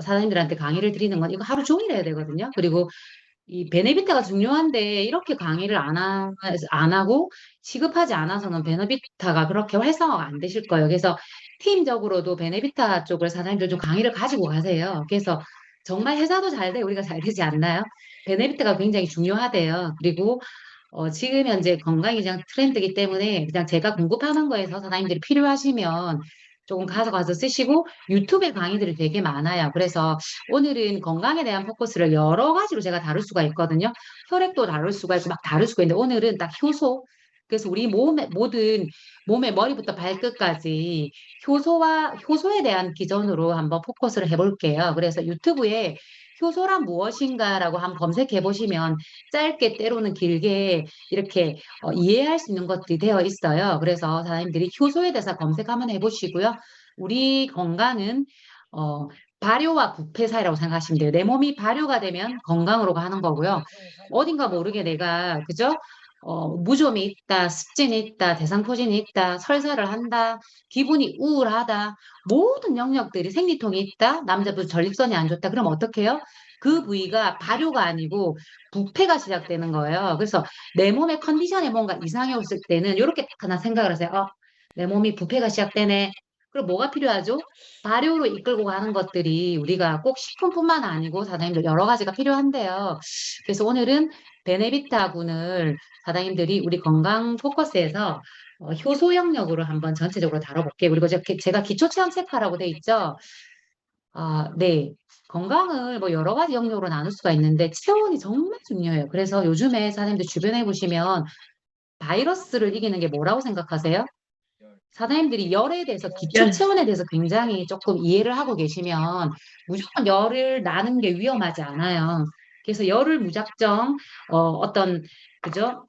사장님들한테 강의를 드리는 건 이거 하루 종일 해야 되거든요. 그리고 이 베네비타가 중요한데 이렇게 강의를 안 하고 시급하지 않아서는 베네비타가 그렇게 활성화가 안 되실 거예요. 그래서 팀적으로도 베네비타 쪽을 사장님들 좀 강의를 가지고 가세요. 그래서 정말 회사도 잘 돼, 우리가 잘 되지 않나요? 베네비타가 굉장히 중요하대요. 그리고 지금 현재 건강이 그냥 트렌드이기 때문에 그냥 제가 공급하는 거에서 사장님들이 필요하시면 조금 가져가서 쓰시고 유튜브에 강의들이 되게 많아요. 그래서 오늘은 건강에 대한 포커스를 여러 가지로 제가 다룰 수가 있거든요. 혈액도 다룰 수가 있고 막 다룰 수가 있는데 오늘은 딱 효소. 그래서 우리 몸의 모든 몸의 머리부터 발끝까지 효소에 대한 기준으로 한번 포커스를 해볼게요. 그래서 유튜브에 효소란 무엇인가라고 한번 검색해 보시면 짧게 때로는 길게 이렇게 이해할 수 있는 것들이 되어 있어요. 그래서 사장님들이 효소에 대해서 검색 한번 해보시고요. 우리 건강은 어, 발효와 부패 사이라고 생각하시면 돼요. 내 몸이 발효가 되면 건강으로 가는 거고요. 어딘가 모르게 내가 그죠? 무좀이 있다, 습진이 있다, 대상포진이 있다, 설사를 한다, 기분이 우울하다, 모든 영역들이 생리통이 있다, 남자분 전립선이 안 좋다. 그럼 어떡해요? 그 부위가 발효가 아니고 부패가 시작되는 거예요. 그래서 내 몸의 컨디션에 뭔가 이상이 없을 때는 이렇게 딱 하나 생각을 하세요. 내 몸이 부패가 시작되네. 그럼 뭐가 필요하죠? 발효로 이끌고 가는 것들이 우리가 꼭 식품뿐만 아니고 사장님들 여러 가지가 필요한데요. 그래서 오늘은 베네비타군을 사장님들이 우리 건강 포커스에서 효소 영역으로 한번 전체적으로 다뤄볼게요. 그리고 제가 기초 체험 체크라고 돼 있죠. 네. 건강을 뭐 여러 가지 영역으로 나눌 수가 있는데 체온이 정말 중요해요. 그래서 요즘에 사장님들 주변에 보시면 바이러스를 이기는 게 뭐라고 생각하세요? 사장님들이 열에 대해서 기초 열, 체온에 대해서 굉장히 조금 이해를 하고 계시면 무조건 열을 나는 게 위험하지 않아요. 그래서 열을 무작정 어떤 그죠?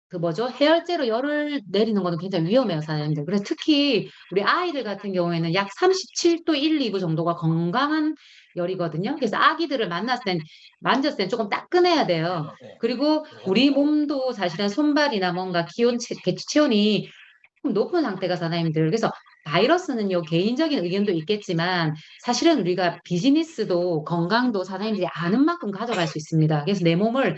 그 뭐죠? 해열제로 열을 내리는 거는 굉장히 위험해요, 사장님들. 그래서 특히 우리 아이들 같은 경우에는 약 37도 1, 2부 정도가 건강한 열이거든요. 그래서 아기들을 만졌을 땐 조금 따끈해야 돼요. 그리고 우리 몸도 사실은 손발이나 뭔가 개체 체온이 좀 높은 상태가 사장님들. 그래서 바이러스는요, 개인적인 의견도 있겠지만 사실은 우리가 비즈니스도 건강도 사장님들이 아는 만큼 가져갈 수 있습니다. 그래서 내 몸을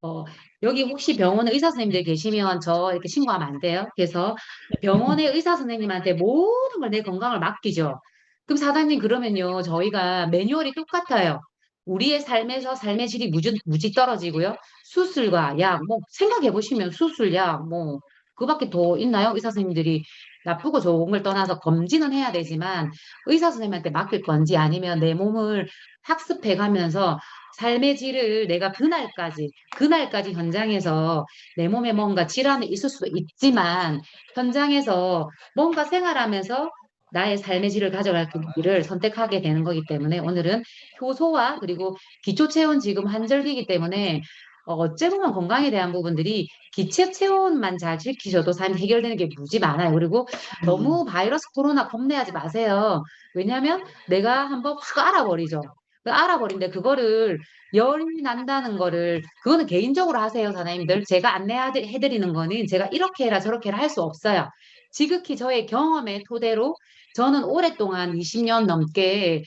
어, 여기 혹시 병원에 의사 선생님들 계시면 저 이렇게 신고하면 안 돼요. 그래서 병원의 의사 선생님한테 모든 걸 내 건강을 맡기죠. 그럼 사장님 그러면요, 저희가 매뉴얼이 똑같아요. 우리의 삶에서 삶의 질이 무지 떨어지고요. 수술과 약, 뭐 생각해 보시면 수술, 약, 뭐 그밖에 더 있나요? 의사 선생님들이 나쁘고 좋은 걸 떠나서 검진은 해야 되지만 의사 선생님한테 맡길 건지 아니면 내 몸을 학습해 가면서 삶의 질을 내가 그날까지 현장에서 내 몸에 뭔가 질환이 있을 수도 있지만 현장에서 뭔가 생활하면서 나의 삶의 질을 가져갈 그 길을 선택하게 되는 거기 때문에 오늘은 효소와 그리고 기초 체온 지금 한절기이기 때문에 어째 보면 건강에 대한 부분들이 기체 체온만 잘 지키셔도 삶이 해결되는 게 무지 많아요. 그리고 너무 바이러스 코로나 겁내하지 마세요. 왜냐하면 내가 한번 확 알아버리죠. 알아버린데 그거를 열이 난다는 거를 그거는 개인적으로 하세요, 사장님들. 제가 안내해드리는 거는 제가 이렇게 해라 저렇게 해라 할 수 없어요. 지극히 저의 경험의 토대로 저는 오랫동안 20년 넘게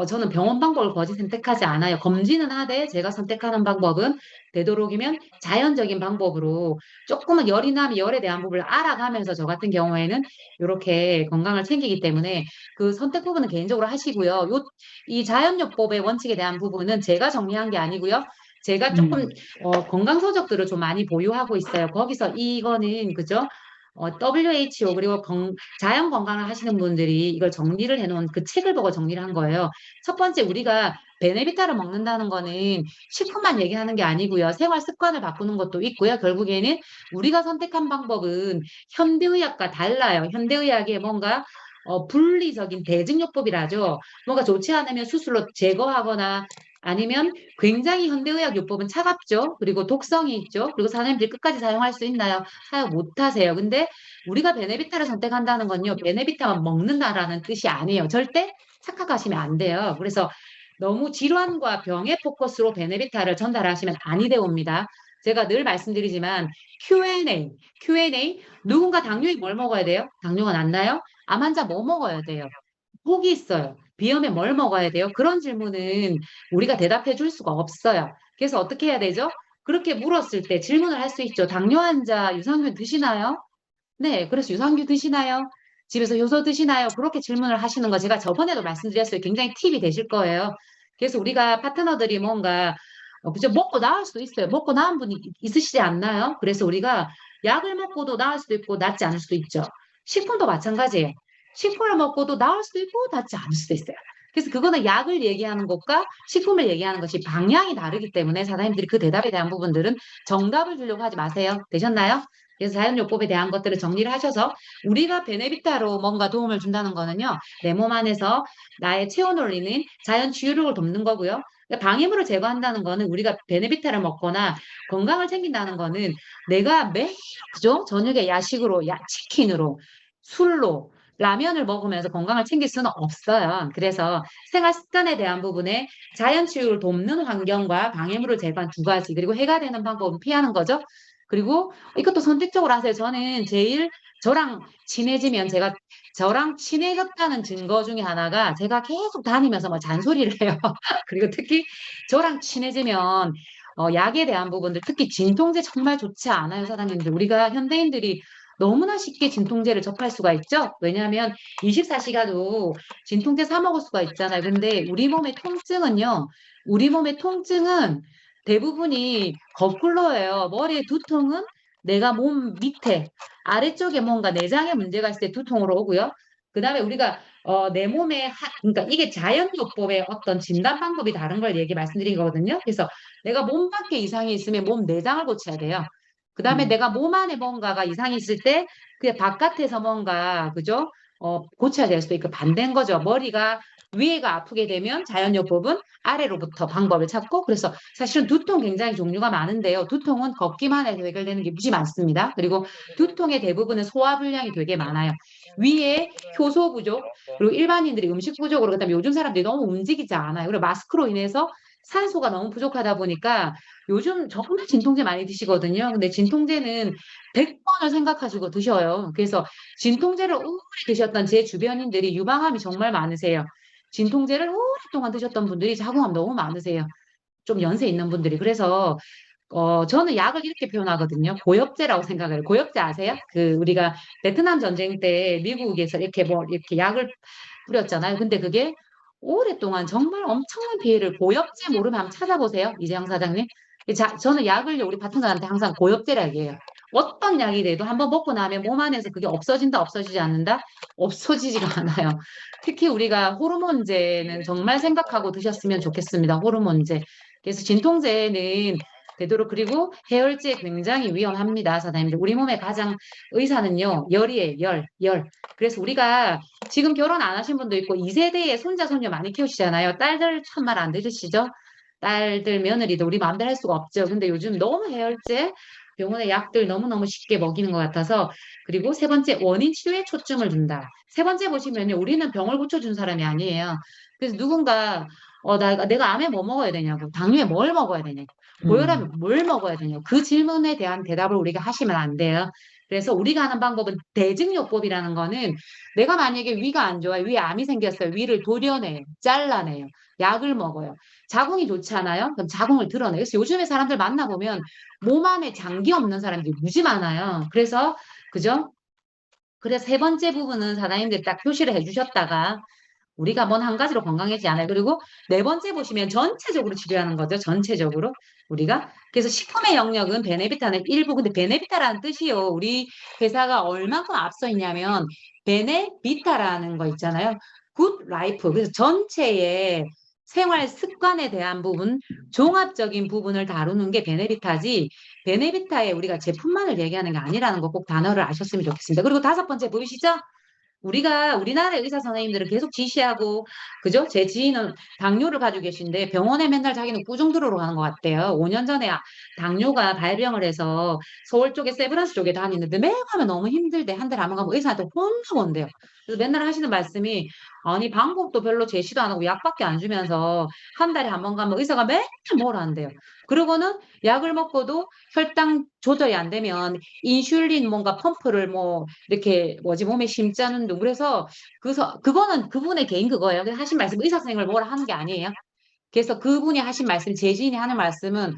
저는 병원 방법을 거의 선택하지 않아요. 검진은 하되 제가 선택하는 방법은 되도록이면 자연적인 방법으로 조금은 열이 나면 열에 대한 부분을 알아가면서 저 같은 경우에는 이렇게 건강을 챙기기 때문에 그 선택 부분은 개인적으로 하시고요. 이 자연요법의 원칙에 대한 부분은 제가 정리한 게 아니고요. 제가 조금 건강 서적들을 좀 많이 보유하고 있어요. 거기서 이거는 그죠? WHO 그리고 자연 건강을 하시는 분들이 이걸 정리를 해놓은 그 책을 보고 정리를 한 거예요. 첫 번째 우리가 베네비타를 먹는다는 거는 식품만 얘기하는 게 아니고요. 생활 습관을 바꾸는 것도 있고요. 결국에는 우리가 선택한 방법은 현대의학과 달라요. 현대의학에 뭔가 분리적인 대증요법이라죠. 뭔가 좋지 않으면 수술로 제거하거나 아니면 굉장히 현대의학 요법은 차갑죠. 그리고 독성이 있죠. 그리고 사장님들이 끝까지 사용할 수 있나요? 사용 못 하세요. 근데 우리가 베네비타를 선택한다는 건요. 베네비타만 먹는다라는 뜻이 아니에요. 절대 착각하시면 안 돼요. 그래서 너무 질환과 병의 포커스로 베네비타를 전달하시면 아니 되옵니다. 제가 늘 말씀드리지만 Q&A 누군가 당뇨에 뭘 먹어야 돼요? 당뇨가 났나요? 암 환자 뭐 먹어야 돼요? 혹이 있어요. 비염에 뭘 먹어야 돼요? 그런 질문은 우리가 대답해 줄 수가 없어요. 그래서 어떻게 해야 되죠? 그렇게 물었을 때 질문을 할 수 있죠. 당뇨 환자 유산균 드시나요? 네, 그래서 유산균 드시나요? 집에서 효소 드시나요? 그렇게 질문을 하시는 거 제가 저번에도 말씀드렸어요. 굉장히 팁이 되실 거예요. 그래서 우리가 파트너들이 뭔가 그죠? 먹고 나을 수도 있어요. 먹고 나은 분이 있으시지 않나요? 그래서 우리가 약을 먹고도 나을 수도 있고 낫지 않을 수도 있죠. 식품도 마찬가지예요. 식품을 먹고도 나을 수도 있고 낫지 않을 수도 있어요. 그래서 그거는 약을 얘기하는 것과 식품을 얘기하는 것이 방향이 다르기 때문에 사장님들이 그 대답에 대한 부분들은 정답을 주려고 하지 마세요. 되셨나요? 그래서 자연요법에 대한 것들을 정리를 하셔서 우리가 베네비타로 뭔가 도움을 준다는 거는요. 내 몸 안에서 나의 체온을 올리는 자연 치유력을 돕는 거고요. 그러니까 방해물을 제거한다는 거는 우리가 베네비타를 먹거나 건강을 챙긴다는 거는 내가 매일 그죠? 저녁에 야식으로 치킨으로 술로 라면을 먹으면서 건강을 챙길 수는 없어요. 그래서 생활 습관에 대한 부분에 자연 치유를 돕는 환경과 방해물을 제거한 두 가지 그리고 해가 되는 방법은 피하는 거죠. 그리고 이것도 선택적으로 하세요. 저는 제일 저랑 친해지면 제가 저랑 친해졌다는 증거 중에 하나가 제가 계속 다니면서 뭐 잔소리를 해요. 그리고 특히 저랑 친해지면 약에 대한 부분들 특히 진통제 정말 좋지 않아요, 사장님들. 우리가 현대인들이 너무나 쉽게 진통제를 접할 수가 있죠. 왜냐하면 24시간도 진통제 사 먹을 수가 있잖아요. 근데 우리 몸의 통증은 대부분이 거꾸로예요. 머리의 두통은 내가 몸 밑에 아래쪽에 뭔가 내장에 문제가 있을 때 두통으로 오고요. 그다음에 우리가 내 몸에 그러니까 이게 자연요법의 어떤 진단 방법이 다른 걸 얘기 말씀드린 거거든요. 그래서 내가 몸 밖에 이상이 있으면 몸 내장을 고쳐야 돼요. 그다음에 음, 내가 몸 안에 뭔가가 이상이 있을 때 그냥 바깥에서 뭔가 그죠? 고쳐야 될 수도 있고 반대인 거죠. 머리가 위에가 아프게 되면 자연요법은 아래로부터 방법을 찾고 그래서 사실은 두통 굉장히 종류가 많은데요. 두통은 걷기만 해도 해결되는 게 무지 많습니다. 그리고 두통의 대부분은 소화불량이 되게 많아요. 위에 효소 부족, 그리고 일반인들이 음식 부족으로 그다음에 요즘 사람들이 너무 움직이지 않아요. 그리고 마스크로 인해서 산소가 너무 부족하다 보니까 요즘 정말 진통제 많이 드시거든요. 근데 진통제는 100번을 생각하시고 드셔요. 그래서 진통제를 오래 드셨던 제 주변인들이 유방암이 정말 많으세요. 진통제를 오랫동안 드셨던 분들이 자궁암 너무 많으세요. 좀 연세 있는 분들이. 그래서 저는 약을 이렇게 표현하거든요. 고엽제라고 생각해요. 고엽제 아세요? 그 우리가 베트남 전쟁 때 미국에서 이렇게 뭐 이렇게 약을 뿌렸잖아요. 근데 그게 오랫동안 정말 엄청난 피해를 고엽제 모르면 한번 찾아보세요. 이재영 사장님. 저는 약을 우리 파트너한테 항상 고엽제라 얘기해요. 어떤 약이 돼도 한번 먹고 나면 몸 안에서 그게 없어진다, 없어지지 않는다? 없어지지가 않아요. 특히 우리가 호르몬제는 정말 생각하고 드셨으면 좋겠습니다. 호르몬제. 그래서 진통제는 되도록 그리고 해열제 굉장히 위험합니다, 사장님들. 우리 몸의 가장 의사는요, 열이에요, 열. 그래서 우리가 지금 결혼 안 하신 분도 있고 2세대의 손자, 손녀 많이 키우시잖아요. 딸들 참 말 안 들으시죠? 딸들, 며느리도 우리 마음대로 할 수가 없죠. 근데 요즘 너무 해열제, 병원의 약들 너무너무 쉽게 먹이는 것 같아서 그리고 세 번째 원인 치료에 초점을 둔다. 세 번째 보시면요. 우리는 병을 고쳐준 사람이 아니에요. 그래서 누군가 내가 암에 뭐 먹어야 되냐고 당뇨에 뭘 먹어야 되냐고 고혈압에 음, 뭘 먹어야 되냐고 그 질문에 대한 대답을 우리가 하시면 안 돼요. 그래서 우리가 하는 방법은 대증요법이라는 거는 내가 만약에 위가 안 좋아요. 위에 암이 생겼어요. 위를 도려내요. 잘라내요. 약을 먹어요. 자궁이 좋지 않아요? 그럼 자궁을 드러내요. 그래서 요즘에 사람들 만나보면 몸 안에 장기 없는 사람들이 무지 많아요. 그죠? 그래서 세 번째 부분은 사장님들이 딱 표시를 해주셨다가 우리가 뭔 한 가지로 건강해지지 않아요. 그리고 네 번째 보시면 전체적으로 치료하는 거죠. 전체적으로 우리가. 그래서 식품의 영역은 베네비타는 일부. 근데 베네비타라는 뜻이요. 우리 회사가 얼만큼 앞서 있냐면 베네비타라는 거 있잖아요. 굿 라이프. 그래서 전체의 생활 습관에 대한 부분, 종합적인 부분을 다루는 게 베네비타지. 베네비타에 우리가 제품만을 얘기하는 게 아니라는 거 꼭 단어를 아셨으면 좋겠습니다. 그리고 다섯 번째 보이시죠? 우리나라의 의사 선생님들은 계속 지시하고, 그죠? 제 지인은 당뇨를 가지고 계신데 병원에 맨날 자기는 꾸중들어로 가는 것 같대요. 5년 전에 당뇨가 발병을 해서 서울 쪽에 세브란스 쪽에 다니는데 매일 가면 너무 힘들대. 한 달에 안 가면 의사한테 혼나고 온대요. 그래서 맨날 하시는 말씀이 아니 방법도 별로 제시도 안 하고 약밖에 안 주면서 한 달에 한 번 가면 의사가 맨날 뭘 한대요. 그러고는 약을 먹고도 혈당 조절이 안 되면 인슐린 뭔가 펌프를 뭐 이렇게 뭐지 몸에 심자는 둥 그래서 그거는 그분의 개인 그거예요. 그래서 하신 말씀 의사 선생님을 뭐라 하는 게 아니에요. 그래서 그분이 하신 말씀, 제 지인이 하는 말씀은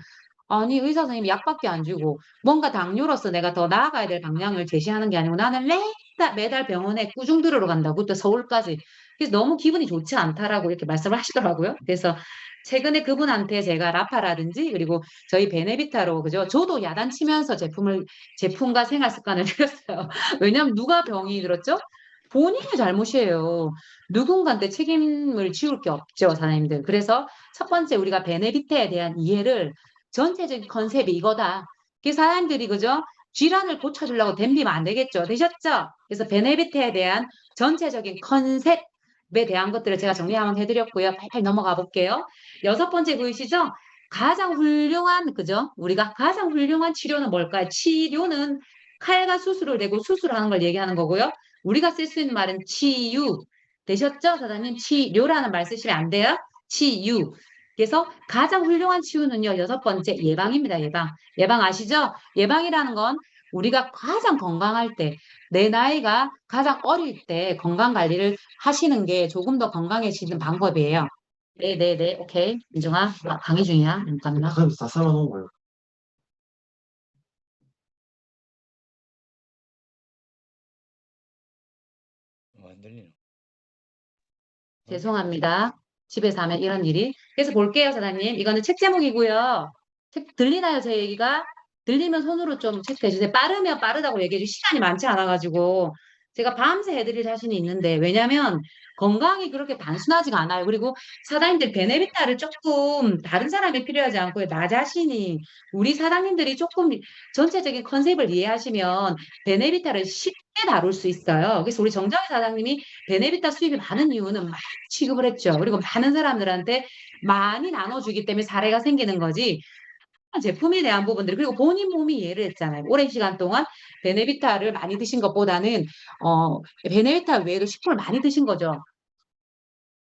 아니 의사 선생님이 약밖에 안 주고 뭔가 당뇨로서 내가 더 나아가야 될 방향을 제시하는 게 아니고 나는 매달 병원에 꾸중 들으러 간다고 또 서울까지. 그래서 너무 기분이 좋지 않다라고 이렇게 말씀을 하시더라고요. 그래서 최근에 그분한테 제가 라파라든지 그리고 저희 베네비타로 그죠? 저도 야단치면서 제품과 생활 습관을 들였어요. 왜냐하면 누가 병이 들었죠? 본인의 잘못이에요. 누군가한테 책임을 지울 게 없죠, 사장님들. 그래서 첫 번째 우리가 베네비트에 대한 이해를 전체적인 컨셉이 이거다. 그 사람들이 그죠? 질환을 고쳐주려고 덤비면 안 되겠죠. 되셨죠? 그래서 베네비트에 대한 전체적인 컨셉에 대한 것들을 제가 정리 한번 해드렸고요. 팔팔 넘어가 볼게요. 여섯 번째 보이시죠? 가장 훌륭한 그죠? 우리가 가장 훌륭한 치료는 뭘까요? 치료는 칼과 수술을 대고 수술하는 걸 얘기하는 거고요. 우리가 쓸 수 있는 말은 치유. 되셨죠? 사장님, 치료라는 말 쓰시면 안 돼요. 치유. 그래서 가장 훌륭한 치유는요, 여섯 번째 예방입니다. 예방. 예방 아시죠? 예방이라는 건 우리가 가장 건강할 때, 내 나이가 가장 어릴 때 건강 관리를 하시는 게 조금 더 건강해지는 방법이에요. 네네네, 오케이. 민정아, 강의 중이야. 잠깐만. 다 삶아놓은 거예요. 안 들리나? 죄송합니다. 집에서 하면 이런 일이. 그래서 볼게요, 사장님. 이거는 책 제목이고요. 책 들리나요, 제 얘기가? 들리면 손으로 좀 체크해 주세요. 빠르면 빠르다고 얘기해 주세요. 시간이 많지 않아가지고. 제가 밤새 해드릴 자신이 있는데, 왜냐면 건강이 그렇게 단순하지가 않아요. 그리고 사장님들 베네비타를 조금 다른 사람이 필요하지 않고, 나 자신이, 우리 사장님들이 조금 전체적인 컨셉을 이해하시면 베네비타를 쉽게 다룰 수 있어요. 그래서 우리 정정희 사장님이 베네비타 수입이 많은 이유는 많이 취급을 했죠. 그리고 많은 사람들한테 많이 나눠주기 때문에 사례가 생기는 거지. 제품에 대한 부분들 그리고 본인 몸이 이해를 했잖아요. 오랜 시간 동안 베네비타를 많이 드신 것보다는 베네비타 외에도 식품을 많이 드신 거죠.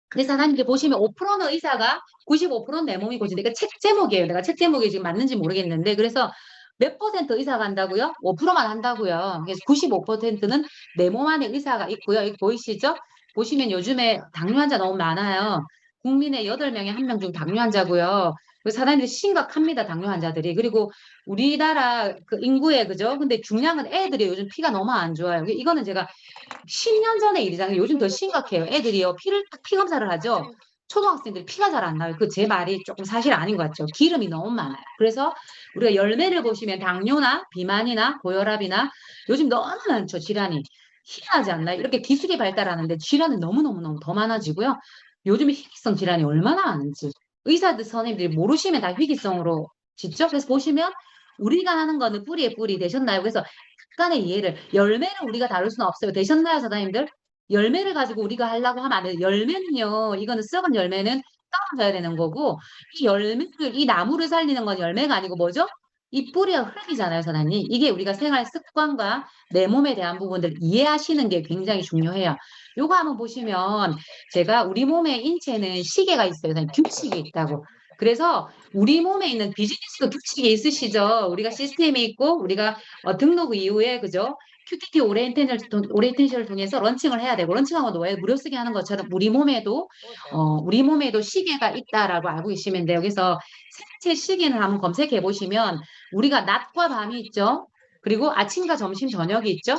그래서 하나님께 보시면 5%는 의사가 95%는 내 몸이 고친다. 그러니까 책 제목이에요. 내가 책 제목이 지금 맞는지 모르겠는데 그래서 몇 퍼센트 의사가 한다고요? 5%만 한다고요. 그래서 95%는 내 몸 안에 의사가 있고요. 여기 보이시죠? 보시면 요즘에 당뇨 환자 너무 많아요. 국민의 8명에 1명 중 당뇨 환자고요. 사람들이 심각합니다. 당뇨 환자들이. 그리고 우리나라 그 인구의 그죠? 근데 중량은 애들이 요즘 피가 너무 안 좋아요. 이거는 제가 10년 전의 일이잖아요. 요즘 더 심각해요. 애들이요. 피 검사를 하죠. 초등학생들이 피가 잘 안 나요. 그 제 말이 조금 사실 아닌 것 같죠. 기름이 너무 많아요. 그래서 우리가 열매를 보시면 당뇨나 비만이나 고혈압이나 요즘 너무 많죠. 질환이. 희한하지 않나요? 이렇게 기술이 발달하는데 질환은 너무너무너무 더 많아지고요. 요즘에 희귀성 질환이 얼마나 많은지. 의사들 선생님들이 모르시면 다 희귀성으로 짓죠. 그래서 보시면 우리가 하는 거는 뿌리에 뿌리 되셨나요? 그래서 약간의 이해를 열매를 우리가 다룰 수는 없어요. 되셨나요, 사장님들? 열매를 가지고 우리가 하려고 하면 안 돼요. 열매는요, 이거는 썩은 열매는 떨어져야 되는 거고 이 나무를 살리는 건 열매가 아니고 뭐죠? 이 뿌리가 흙이잖아요, 사장님. 이게 우리가 생활 습관과 내 몸에 대한 부분들 이해하시는 게 굉장히 중요해요. 요거 한번 보시면 제가 우리 몸의 인체는 시계가 있어요. 사장님. 규칙이 있다고. 그래서 우리 몸에 있는 비즈니스도 규칙이 있으시죠. 우리가 시스템이 있고 우리가 등록 이후에 그죠? QTT 오리엔테이션을 통해서 런칭을 해야 되고 런칭하고 왜 무료 쓰게 하는 것처럼 우리 몸에도 시계가 있다라고 알고 계시면 돼요. 그래서 생체 시계는 한번 검색해 보시면 우리가 낮과 밤이 있죠. 그리고 아침과 점심 저녁이 있죠.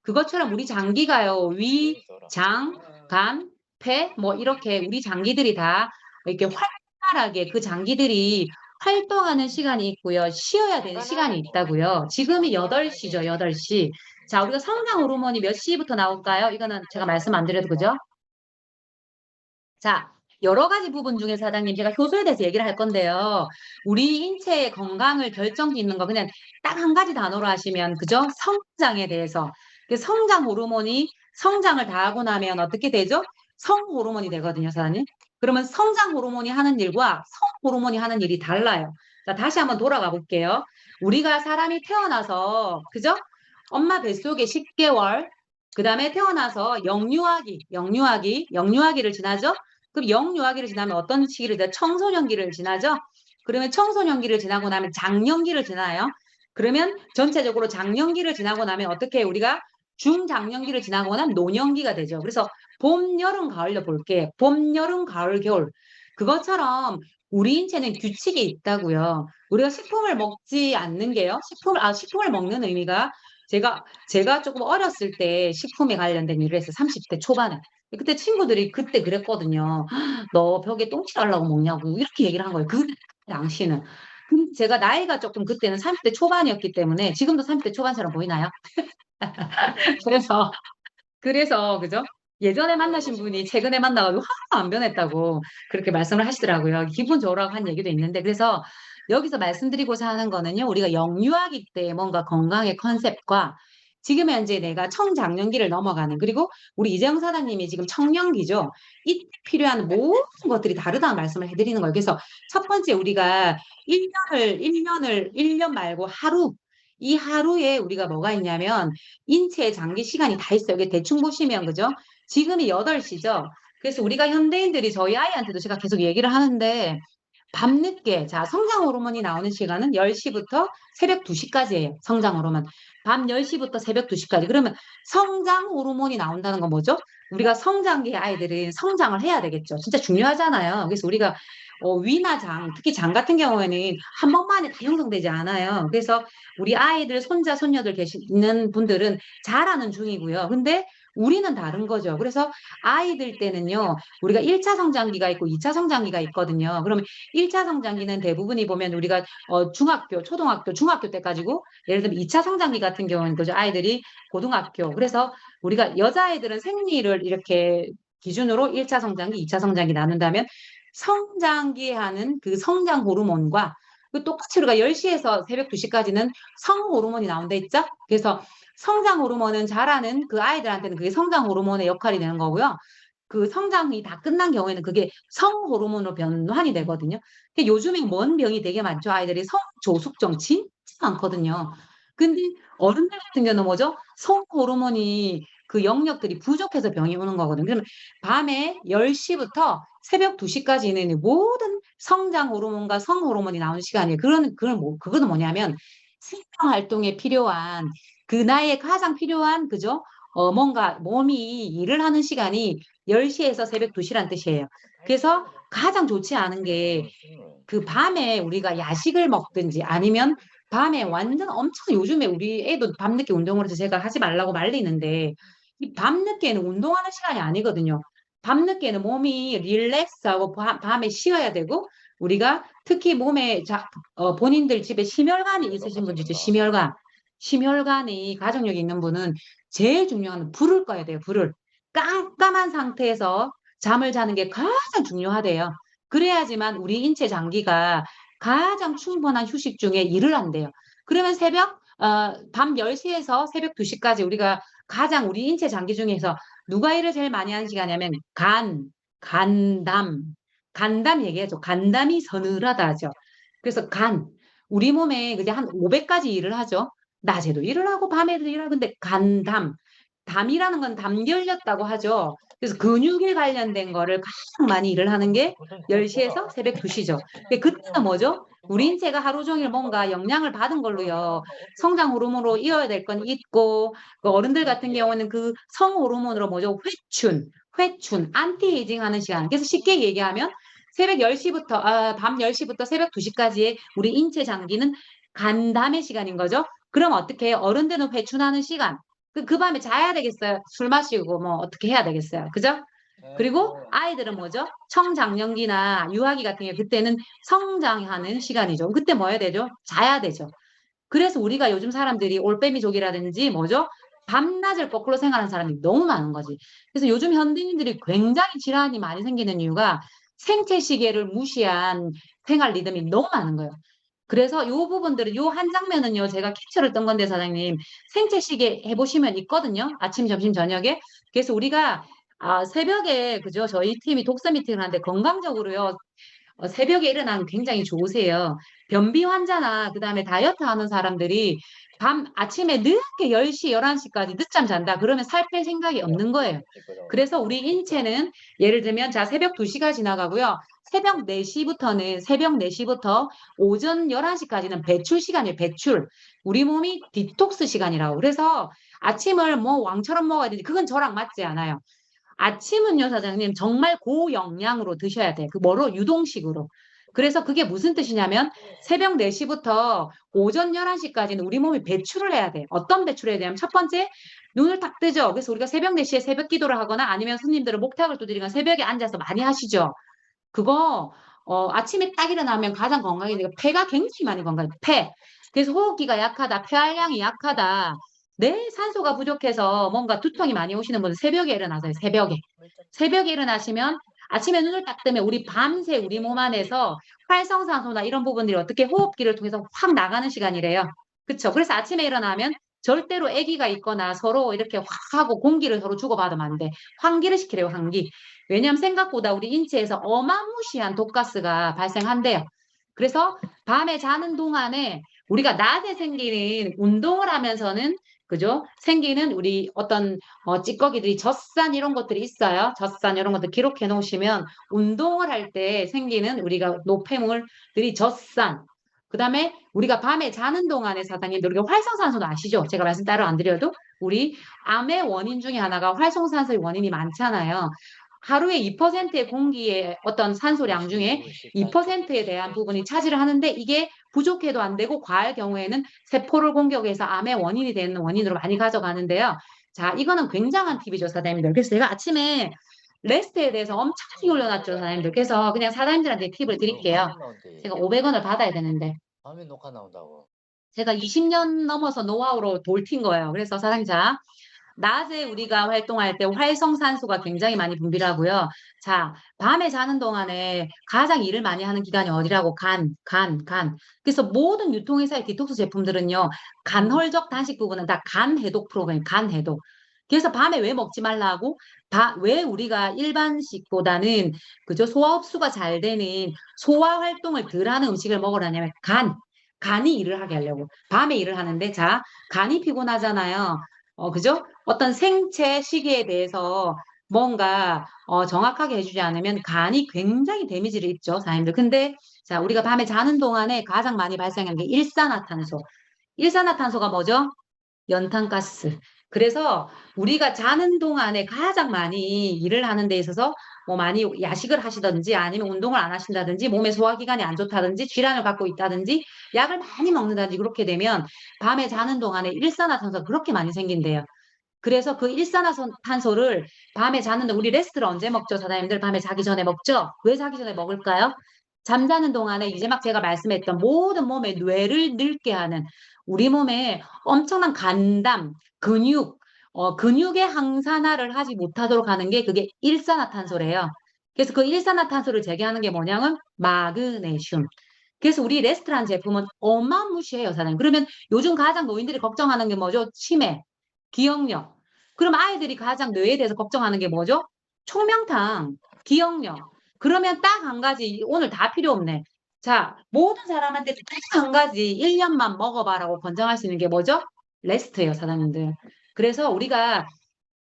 그것처럼 우리 장기가요. 위, 장, 간, 폐 뭐 이렇게 우리 장기들이 다 이렇게 활발하게 그 장기들이 활동하는 시간이 있고요. 쉬어야 되는 시간이 있다고요. 지금이 8시죠. 8시. 자, 우리가 성장 호르몬이 몇 시부터 나올까요? 이거는 제가 말씀 안 드려도 그죠? 자, 여러 가지 부분 중에 사장님 제가 효소에 대해서 얘기를 할 건데요. 우리 인체의 건강을 결정짓는 거 그냥 딱 한 가지 단어로 하시면 그죠? 성장에 대해서. 성장 호르몬이 성장을 다 하고 나면 어떻게 되죠? 성 호르몬이 되거든요, 사장님. 그러면 성장 호르몬이 하는 일과 성 호르몬이 하는 일이 달라요. 자, 다시 한번 돌아가 볼게요. 우리가 사람이 태어나서 그죠? 엄마 뱃속에 10개월 그 다음에 태어나서 영유아기를 지나죠? 그럼 영유아기를 지나면 어떤 시기를 지나? 청소년기를 지나죠? 그러면 청소년기를 지나고 나면 장년기를 지나요. 그러면 전체적으로 장년기를 지나고 나면 어떻게 우리가 중장년기를 지나고 나면 노년기가 되죠. 그래서 봄, 여름, 가을로 볼게. 봄, 여름, 가을, 겨울. 그것처럼 우리 인체는 규칙이 있다고요. 우리가 식품을 먹지 않는 게요. 식품을 먹는 의미가 제가 조금 어렸을 때 식품에 관련된 일을 했어요. 30대 초반에. 그때 친구들이 그때 그랬거든요. 너 벽에 똥칠 하려고 먹냐고 이렇게 얘기를 한 거예요. 그 당시는. 근데 제가 나이가 조금 그때는 30대 초반이었기 때문에 지금도 30대 초반처럼 보이나요? 그래서 그죠? 예전에 만나신 분이 최근에 만나가지고 하나도 안 변했다고 그렇게 말씀을 하시더라고요. 기분 좋으라고 한 얘기도 있는데 그래서 여기서 말씀드리고자 하는 거는요. 우리가 영유아기 때 뭔가 건강의 컨셉과 지금 현재 내가 청장년기를 넘어가는 그리고 우리 이재영 사장님이 지금 청년기죠. 이때 필요한 모든 것들이 다르다는 말씀을 해드리는 거예요. 그래서 첫 번째 우리가 1년 말고 하루 이 하루에 우리가 뭐가 있냐면 인체의 장기 시간이 다 있어요. 이게 대충 보시면 그죠? 지금이 8시죠. 그래서 우리가 현대인들이 저희 아이한테도 제가 계속 얘기를 하는데 밤늦게 자 성장 호르몬이 나오는 시간은 10시부터 새벽 2시까지예요. 성장 호르몬. 밤 10시부터 새벽 2시까지. 그러면 성장 호르몬이 나온다는 건 뭐죠? 우리가 성장기 아이들은 성장을 해야 되겠죠. 진짜 중요하잖아요. 그래서 우리가 위나 장, 특히 장 같은 경우에는 한 번만에 다 형성되지 않아요. 그래서 우리 아이들, 손자, 손녀들 계시는 분들은 잘하는 중이고요. 근데 우리는 다른 거죠. 그래서 아이들 때는요, 우리가 1차 성장기가 있고 2차 성장기가 있거든요. 그러면 1차 성장기는 대부분이 보면 우리가 중학교, 초등학교, 중학교 때까지고, 예를 들면 2차 성장기 같은 경우는 그죠. 아이들이 고등학교. 그래서 우리가 여자아이들은 생리를 이렇게 기준으로 1차 성장기, 2차 성장기 나눈다면 성장기 하는 그 성장 호르몬과 그 똑같이 우리가 10시에서 새벽 2시까지는 성 호르몬이 나온다 했죠? 그래서 성장 호르몬은 자라는 그 아이들한테는 그게 성장 호르몬의 역할이 되는 거고요. 그 성장이 다 끝난 경우에는 그게 성 호르몬으로 변환이 되거든요. 근데 요즘에 뭔 병이 되게 많죠. 아이들이 성조숙증 진짜 많거든요. 근데 어른들 같은 경우는 뭐죠? 성 호르몬이 그 영역들이 부족해서 병이 오는 거거든요. 그러면 밤에 10시부터 새벽 2시까지는 모든 성장 호르몬과 성 호르몬이 나오는 시간이에요. 그거는 뭐냐면 생명 활동에 필요한 그 나이에 가장 필요한 그죠? 뭔가 몸이 일을 하는 시간이 10시에서 새벽 2시란 뜻이에요. 그래서 가장 좋지 않은 게 그 밤에 우리가 야식을 먹든지 아니면 밤에 완전 엄청 요즘에 우리 애도 밤늦게 운동을 해서 제가 하지 말라고 말리는데 이 밤늦게는 운동하는 시간이 아니거든요. 밤늦게는 몸이 릴렉스하고 밤에 쉬어야 되고 우리가 특히 몸에 본인들 집에 심혈관이 있으신 분들 있죠. 심혈관. 심혈관이 가족력이 있는 분은 제일 중요한 건 불을 꺼야 돼요. 불을. 깜깜한 상태에서 잠을 자는 게 가장 중요하대요. 그래야지만 우리 인체 장기가 가장 충분한 휴식 중에 일을 한대요. 그러면 밤 10시에서 새벽 2시까지 우리가 가장 우리 인체 장기 중에서 누가 일을 제일 많이 하는 시간이냐면 간담. 간담 얘기하죠. 간담이 서늘하다 하죠. 그래서 우리 몸에 그게 한 500가지 일을 하죠. 낮에도 일을 하고 밤에도 일을 하고 근데 담이라는 건 담기 열렸다고 하죠. 그래서 근육에 관련된 거를 가장 많이 일을 하는 게 10시에서 새벽 2시죠. 그때는 뭐죠? 우리 인체가 하루 종일 뭔가 영양을 받은 걸로요. 성장 호르몬으로 이어야 될 건 있고 그 어른들 같은 경우는 그 성 호르몬으로 뭐죠? 회춘, 안티에이징 하는 시간. 그래서 쉽게 얘기하면 밤 10시부터 새벽 2시까지의 우리 인체 장기는 간담의 시간인 거죠. 그럼 어떻게 해요? 어른들은 회춘하는 시간. 그 밤에 자야 되겠어요. 술 마시고 뭐 어떻게 해야 되겠어요. 그죠? 그리고 아이들은 뭐죠? 청장년기나 유아기 같은 경우 그때는 성장하는 시간이죠. 그때 뭐 해야 되죠? 자야 되죠. 그래서 우리가 요즘 사람들이 올빼미족이라든지 뭐죠? 밤낮을 거꾸로 생각하는 사람이 너무 많은 거지. 그래서 요즘 현대인들이 굉장히 질환이 많이 생기는 이유가 생체 시계를 무시한 생활 리듬이 너무 많은 거예요. 그래서 요 부분들은 요 한 장면은요 제가 캡처를 뜬 건데 사장님 생체 시계 해보시면 있거든요. 아침, 점심, 저녁에. 그래서 우리가 새벽에 그죠? 저희 팀이 독서 미팅을 하는데 건강적으로요. 새벽에 일어나면 굉장히 좋으세요. 변비 환자나 그다음에 다이어트 하는 사람들이 아침에 늦게 10시, 11시까지 늦잠 잔다. 그러면 살 뺄 생각이 없는 거예요. 그래서 우리 인체는 예를 들면 자 새벽 2시가 지나가고요. 새벽 4시부터 오전 11시까지는 배출 시간이에요. 배출. 우리 몸이 디톡스 시간이라고. 그래서 아침을 뭐 왕처럼 먹어야 되지. 그건 저랑 맞지 않아요. 아침은요, 사장님, 정말 고영양으로 드셔야 돼. 그 뭐로? 유동식으로. 그래서 그게 무슨 뜻이냐면 새벽 4시부터 오전 11시까지는 우리 몸이 배출을 해야 돼. 어떤 배출을 해야 되냐면 첫 번째, 눈을 딱 뜨죠. 그래서 우리가 새벽 4시에 새벽 기도를 하거나 아니면 손님들은 목탁을 두드리거나 새벽에 앉아서 많이 하시죠. 그거 아침에 딱 일어나면 가장 건강해지니까 폐가 굉장히 많이 건강해. 폐. 그래서 호흡기가 약하다, 폐활량이 약하다. 내 산소가 부족해서 뭔가 두통이 많이 오시는 분은 새벽에 일어나세요. 새벽에. 새벽에 일어나시면 아침에 눈을 딱 뜨면 우리 밤새 우리 몸 안에서 활성산소나 이런 부분들이 어떻게 호흡기를 통해서 확 나가는 시간이래요. 그렇죠? 그래서 아침에 일어나면 절대로 아기가 있거나 서로 이렇게 확 하고 공기를 서로 주고받으면 안 돼. 환기를 시키래요, 환기. 왜냐하면 생각보다 우리 인체에서 어마무시한 독가스가 발생한대요. 그래서 밤에 자는 동안에 우리가 낮에 생기는 운동을 하면서는 그죠? 생기는 우리 어떤 찌꺼기들이 젖산 이런 것들이 있어요. 젖산 이런 것들 기록해 놓으시면 운동을 할 때 생기는 우리가 노폐물들이 젖산. 그다음에 우리가 밤에 자는 동안에 사장님들 우리가 활성산소도 아시죠? 제가 말씀 따로 안 드려도 우리 암의 원인 중에 하나가 활성산소의 원인이 많잖아요. 하루에 2%의 공기의 어떤 산소량 중에 2%에 대한 부분이 차지를 하는데 이게 부족해도 안 되고 과할 경우에는 세포를 공격해서 암의 원인이 되는 원인으로 많이 가져가는데요. 자, 이거는 굉장한 팁이죠, 사장님들. 그래서 제가 아침에 레스트에 대해서 엄청 많이 올려놨죠, 사장님들. 그래서 그냥 사장님들한테 팁을 드릴게요. 제가 500원을 받아야 되는데. 화면 녹화 나온다고. 제가 20년 넘어서 노하우로 돌핀 거예요. 그래서 사장님, 자, 낮에 우리가 활동할 때 활성산소가 굉장히 많이 분비하고요. 자, 밤에 자는 동안에 가장 일을 많이 하는 기관이 어디라고? 간. 그래서 모든 유통회사의 디톡스 제품들은요, 간헐적 단식 부분은 다 간 해독 프로그램, 간 해독. 그래서 밤에 왜 먹지 말라고? 왜 우리가 일반식보다는 그죠? 소화 흡수가 잘 되는 소화 활동을 덜 하는 음식을 먹으라냐면 간이 일을 하게 하려고. 밤에 일을 하는데, 자, 간이 피곤하잖아요. 그죠? 어떤 생체 시계에 대해서 뭔가 정확하게 해주지 않으면 간이 굉장히 데미지를 입죠, 사람들. 근데 자, 우리가 밤에 자는 동안에 가장 많이 발생하는 게 일산화탄소. 일산화탄소가 뭐죠? 연탄가스. 그래서 우리가 자는 동안에 가장 많이 일을 하는 데 있어서 뭐 많이 야식을 하시든지 아니면 운동을 안 하신다든지 몸의 소화기관이 안 좋다든지 질환을 갖고 있다든지 약을 많이 먹는다든지 그렇게 되면 밤에 자는 동안에 일산화탄소가 그렇게 많이 생긴대요. 그래서 그 일산화탄소를 밤에 자는데 우리 레스트를 언제 먹죠? 사장님들 밤에 자기 전에 먹죠? 왜 자기 전에 먹을까요? 잠자는 동안에 이제 막 제가 말씀했던 모든 몸의 뇌를 늙게 하는 우리 몸에 엄청난 간담, 근육의 항산화를 하지 못하도록 하는 게 그게 일산화탄소래요. 그래서 그 일산화탄소를 제거하는 게 뭐냐면 마그네슘. 그래서 우리 레스토랑 제품은 어마무시해요, 사장님. 그러면 요즘 가장 노인들이 걱정하는 게 뭐죠? 치매, 기억력. 그럼 아이들이 가장 뇌에 대해서 걱정하는 게 뭐죠? 총명탕, 기억력. 그러면 딱 한 가지, 오늘 다 필요 없네. 자, 모든 사람한테 딱 한 가지 1년만 먹어봐라고 권장할 수 있는 게 뭐죠? 레스트예요, 사장님들. 그래서 우리가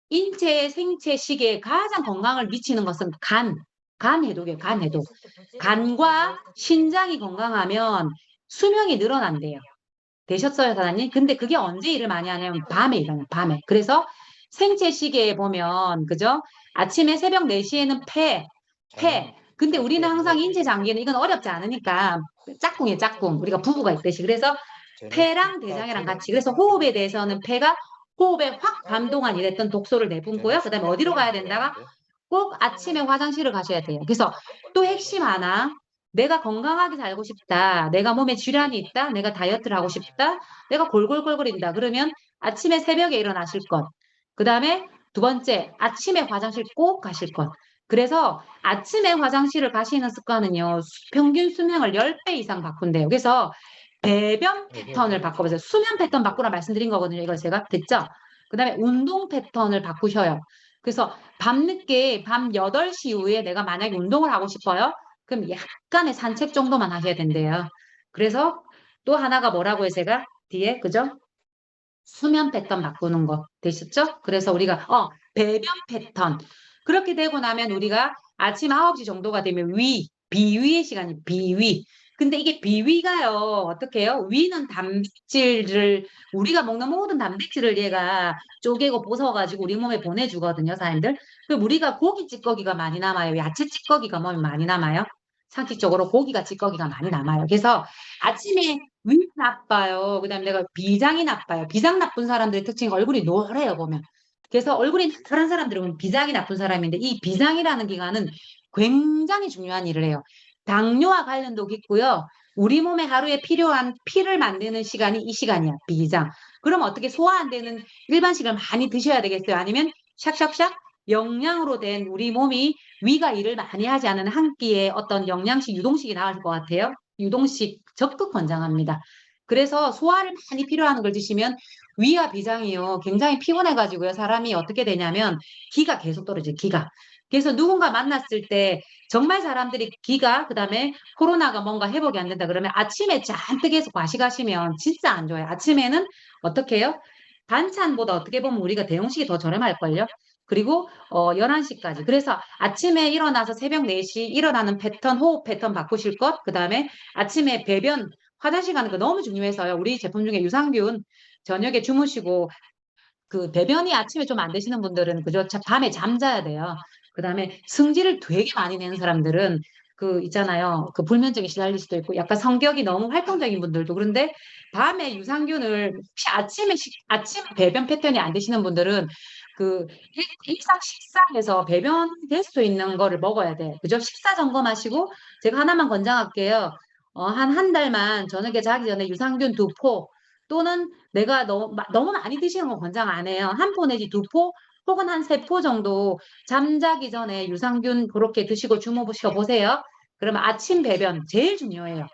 인체 생체 시계에 가장 건강을 미치는 것은 간 해독이에요, 간 해독. 간과 신장이 건강하면 수명이 늘어난대요. 되셨어요, 사장님? 근데 그게 언제 일을 많이 하냐면 밤에 일어나요, 밤에. 그래서 생체 시계에 보면, 그죠? 아침에 새벽 4시에는 폐. 근데 우리는 항상 인체 장기는 이건 어렵지 않으니까 짝꿍이에요, 짝꿍. 우리가 부부가 있듯이. 그래서 폐랑 대장이랑 같이. 그래서 호흡에 대해서는 폐가 호흡에 확 밤동안 일했던 독소를 내뿜고요. 그다음에 어디로 가야 된다가 꼭 아침에 화장실을 가셔야 돼요. 그래서 또 핵심 하나. 내가 건강하게 살고 싶다. 내가 몸에 질환이 있다. 내가 다이어트를 하고 싶다. 내가 골골골거린다. 그러면 아침에 새벽에 일어나실 것. 그 다음에 두 번째, 아침에 화장실 꼭 가실 것. 그래서 아침에 화장실을 가시는 습관은요, 평균 수명을 10배 이상 바꾼대요. 그래서 배변 패턴을 바꿔보세요. 수면 패턴 바꾸라 말씀드린 거거든요. 이걸 제가 됐죠? 그 다음에 운동 패턴을 바꾸셔요. 그래서 밤늦게 밤 8시 이후에 내가 만약에 운동을 하고 싶어요. 그럼 약간의 산책 정도만 하셔야 된대요. 그래서 또 하나가 뭐라고요, 제가? 뒤에, 그죠? 수면 패턴 바꾸는 거 되셨죠? 그래서 우리가 배변 패턴 그렇게 되고 나면 우리가 아침 9시 정도가 되면 비위의 시간이 비위. 근데 이게 비위가요, 어떻게 해요? 위는 단백질을, 우리가 먹는 모든 단백질을 얘가 쪼개고 부숴가지고 우리 몸에 보내주거든요, 사람들. 그럼 우리가 고기 찌꺼기가 많이 남아요. 야채 찌꺼기가 뭐 많이 남아요. 상식적으로 고기가 찌꺼기가 많이 남아요. 그래서 아침에 위 나빠요. 그다음에 내가 비장이 나빠요. 비장 나쁜 사람들의 특징이 얼굴이 노래요, 보면. 그래서 얼굴이 노란 사람들은 비장이 나쁜 사람인데 이 비장이라는 기관은 굉장히 중요한 일을 해요. 당뇨와 관련도 있고요. 우리 몸에 하루에 필요한 피를 만드는 시간이 이 시간이야, 비장. 그럼 어떻게 소화 안 되는 일반식을 많이 드셔야 되겠어요? 아니면 샥샥샥 영양으로 된 우리 몸이 위가 일을 많이 하지 않은 한 끼에 어떤 영양식, 유동식이 나올 것 같아요. 유동식 적극 권장합니다. 그래서 소화를 많이 필요한 걸 드시면 위와 비장이요. 굉장히 피곤해가지고요. 사람이 어떻게 되냐면 기가 계속 떨어져요. 기가. 그래서 누군가 만났을 때 정말 사람들이 기가 그다음에 코로나가 뭔가 회복이 안 된다 그러면 아침에 잔뜩 해서 과식하시면 진짜 안 좋아요. 아침에는 어떻게 해요? 반찬보다 어떻게 보면 우리가 대용식이 더 저렴할걸요. 그리고 11시까지. 그래서 아침에 일어나서 새벽 4시 일어나는 패턴, 호흡 패턴 바꾸실 것. 그다음에 아침에 배변, 화장실 가는 거 너무 중요해서요. 우리 제품 중에 유산균 저녁에 주무시고 그 배변이 아침에 좀 안 되시는 분들은 그죠? 밤에 잠자야 돼요. 그다음에 승질을 되게 많이 내는 사람들은 그 있잖아요. 그 불면증에 시달릴 수도 있고 약간 성격이 너무 활동적인 분들도 그런데 밤에 유산균을 혹시 아침 배변 패턴이 안 되시는 분들은 그 일상 식사에서 배변 될 수 있는 거를 먹어야 돼. 그죠? 식사 점검하시고 제가 하나만 권장할게요. 한 달만 저녁에 자기 전에 유산균 2포 또는 내가 너무 많이 드시는 거 권장 안 해요. 한 포 내지 2포 혹은 한 3포 정도 잠자기 전에 유산균 그렇게 드시고 주무셔 보세요. 그러면 아침 배변 제일 중요해요.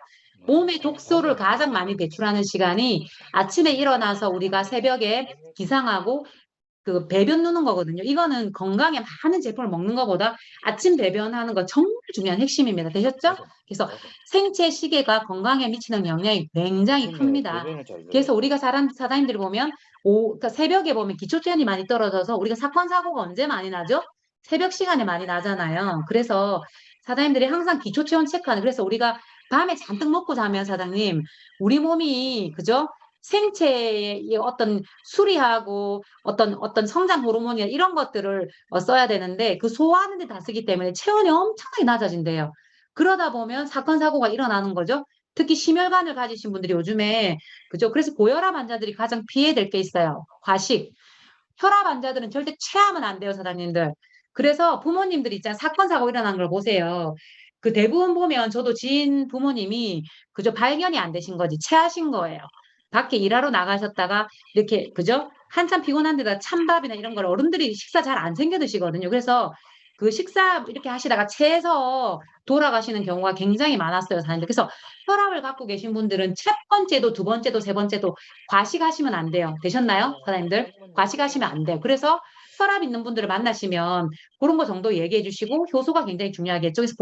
몸의 독소를 가장 많이 배출하는 시간이 아침에 일어나서 우리가 새벽에 기상하고 그 배변 누는 거거든요. 이거는 건강에 많은 제품을 먹는 것보다 아침 배변하는 거 정말 중요한 핵심입니다. 되셨죠? 그래서 생체 시계가 건강에 미치는 영향이 굉장히 큽니다. 그래서 우리가 사장님들이 보면 그러니까 새벽에 보면 기초제한이 많이 떨어져서 우리가 사건 사고가 언제 많이 나죠? 새벽 시간에 많이 나잖아요. 그래서 사장님들이 항상 기초 체온 체크하는 그래서 우리가 밤에 잔뜩 먹고 자면 사장님 우리 몸이 그죠? 생체의 어떤 수리하고 어떤 성장 호르몬이나 이런 것들을 써야 되는데 그 소화하는 데 다 쓰기 때문에 체온이 엄청나게 낮아진대요. 그러다 보면 사건 사고가 일어나는 거죠. 특히 심혈관을 가지신 분들이 요즘에 그죠? 그래서 고혈압 환자들이 가장 피해야 될 게 있어요. 과식. 혈압 환자들은 절대 체하면 안 돼요, 사장님들. 그래서 부모님들이 있잖아요. 사건 사고 일어난 걸 보세요. 그 대부분 보면 저도 지인 부모님이 그저 발견이 안 되신 거지 체하신 거예요. 밖에 일하러 나가셨다가 이렇게 그죠? 한참 피곤한 데다 찬밥이나 이런 걸 어른들이 식사 잘 안 챙겨 드시거든요. 그래서 그 식사 이렇게 하시다가 체해서 돌아가시는 경우가 굉장히 많았어요, 사장님들. 그래서 혈압을 갖고 계신 분들은 첫 번째도 두 번째도 세 번째도 과식하시면 안 돼요. 되셨나요, 사장님들? 과식하시면 안 돼요. 그래서 혈압 있는 분들을 만나시면 그런 거 정도 얘기해 주시고 효소가 굉장히 중요하겠죠. 그래서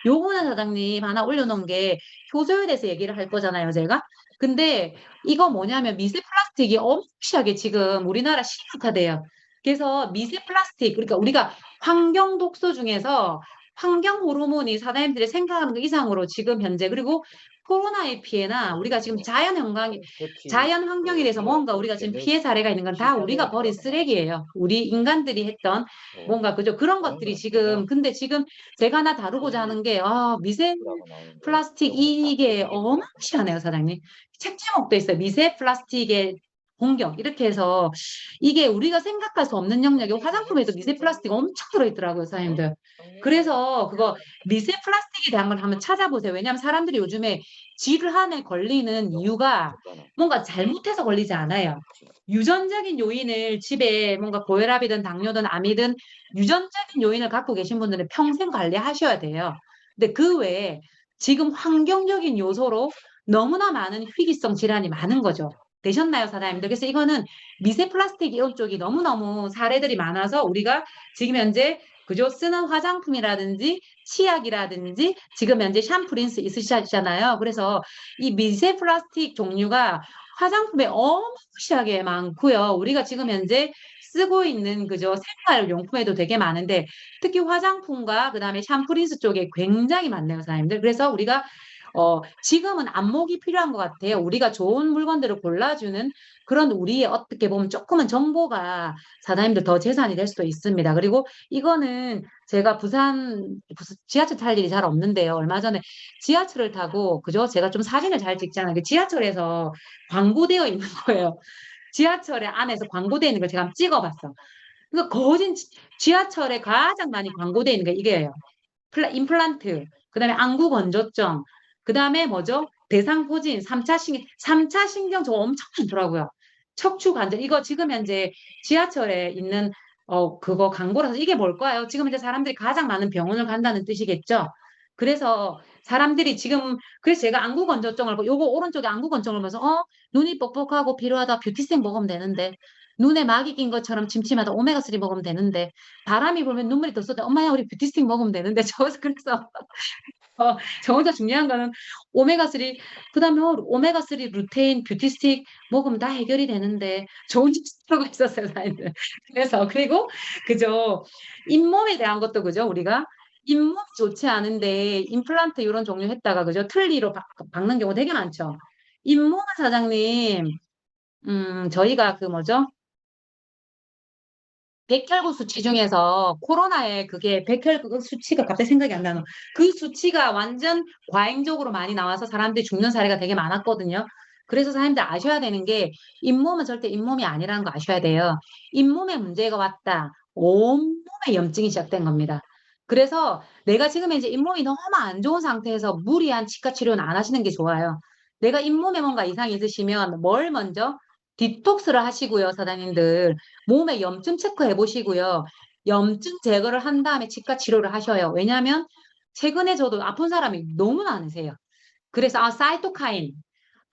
요거는 사장님 하나 올려놓은 게 효소에 대해서 얘기를 할 거잖아요, 제가. 근데 이거 뭐냐면 미세 플라스틱이 엄청나게 지금 우리나라 심각하대요. 그래서 미세 플라스틱, 그러니까 우리가 환경 독소 중에서 환경 호르몬이 사장님들이 생각하는 것 이상으로 지금 현재 그리고 코로나의 피해나 우리가 지금 자연 환경에 대해서 뭔가 우리가 지금 피해 사례가 있는 건 다 우리가 버린 쓰레기예요. 우리 인간들이 했던 뭔가 그죠? 그런 것들이 지금 근데 지금 제가 하나 다루고자 하는 게 미세 플라스틱 이게 어마무시하네요, 사장님. 책 제목도 있어요. 미세 플라스틱의 공격 이렇게 해서 이게 우리가 생각할 수 없는 영역에 화장품에도 미세 플라스틱 엄청 들어있더라고요, 사장님들. 그래서 그거 미세 플라스틱에 대한 걸 한번 찾아보세요. 왜냐하면 사람들이 요즘에 질환에 걸리는 이유가 뭔가 잘못해서 걸리지 않아요. 유전적인 요인을 집에 뭔가 고혈압이든 당뇨든 암이든 유전적인 요인을 갖고 계신 분들은 평생 관리하셔야 돼요. 근데 그 외에 지금 환경적인 요소로 너무나 많은 희귀성 질환이 많은 거죠. 되셨나요, 사장님들? 그래서 이거는 미세 플라스틱 이온 쪽이 너무너무 사례들이 많아서 우리가 지금 현재 그죠? 쓰는 화장품이라든지 치약이라든지 지금 현재 샴푸 린스 있으시잖아요. 그래서 이 미세 플라스틱 종류가 화장품에 어마무시하게 많고요. 우리가 지금 현재 쓰고 있는 그죠 생활용품에도 되게 많은데 특히 화장품과 그다음에 샴푸린스 쪽에 굉장히 많네요, 사장님들. 그래서 우리가 지금은 안목이 필요한 것 같아요. 우리가 좋은 물건들을 골라주는 그런 우리의 어떻게 보면 조금은 정보가 사장님들 더 재산이 될 수도 있습니다. 그리고 이거는 제가 부산 지하철 탈 일이 잘 없는데요. 얼마 전에 지하철을 타고 그죠? 제가 좀 사진을 잘 찍잖아요. 그 지하철에서 광고되어 있는 거예요. 지하철에 안에서 광고되어 있는 걸 제가 한번 찍어봤어. 그러니까 거진 지하철에 가장 많이 광고되어 있는 게 이게예요. 임플란트, 그다음에 안구 건조증, 그다음에 뭐죠? 대상포진, 3차 신경 저거 엄청 많더라고요. 척추 관절 이거 지금 현재 지하철에 있는 그거 광고라서 이게 뭘까요? 지금 이제 사람들이 가장 많은 병원을 간다는 뜻이겠죠. 그래서 사람들이 지금 그래서 제가 안구 건조증을 요거 오른쪽에 안구 건조증을 보면서 눈이 뻑뻑하고 피로하다 뷰티생 먹으면 되는데 눈에 막이 낀 것처럼 침침하다 오메가3 먹으면 되는데 바람이 불면 눈물이 더 쏟아. 엄마야, 우리 뷰티스틱 먹으면 되는데. 그래서, 저 혼자 중요한 거는 오메가3, 그 다음에 오메가3 루테인 뷰티스틱 먹으면 다 해결이 되는데. 저 혼자 하고 있었어요, 사실. 그래서, 그리고, 그죠. 잇몸에 대한 것도, 그죠. 우리가 잇몸 좋지 않은데, 임플란트 이런 종류 했다가, 그죠. 틀니로 박는 경우 되게 많죠. 잇몸 사장님, 저희가 그 뭐죠? 백혈구 수치 중에서 코로나에 그게 백혈구 수치가 갑자기 생각이 안 나는 그 수치가 완전 과잉적으로 많이 나와서 사람들이 죽는 사례가 되게 많았거든요. 그래서 사람들 아셔야 되는 게 잇몸은 절대 잇몸이 아니라는 거 아셔야 돼요. 잇몸에 문제가 왔다. 온몸에 염증이 시작된 겁니다. 그래서 내가 지금 이제 잇몸이 너무 안 좋은 상태에서 무리한 치과 치료는 안 하시는 게 좋아요. 내가 잇몸에 뭔가 이상이 있으시면 뭘 먼저 디톡스를 하시고요, 사장님들. 몸에 염증 체크해 보시고요. 염증 제거를 한 다음에 치과 치료를 하셔요. 왜냐하면 최근에 저도 아픈 사람이 너무 많으세요. 그래서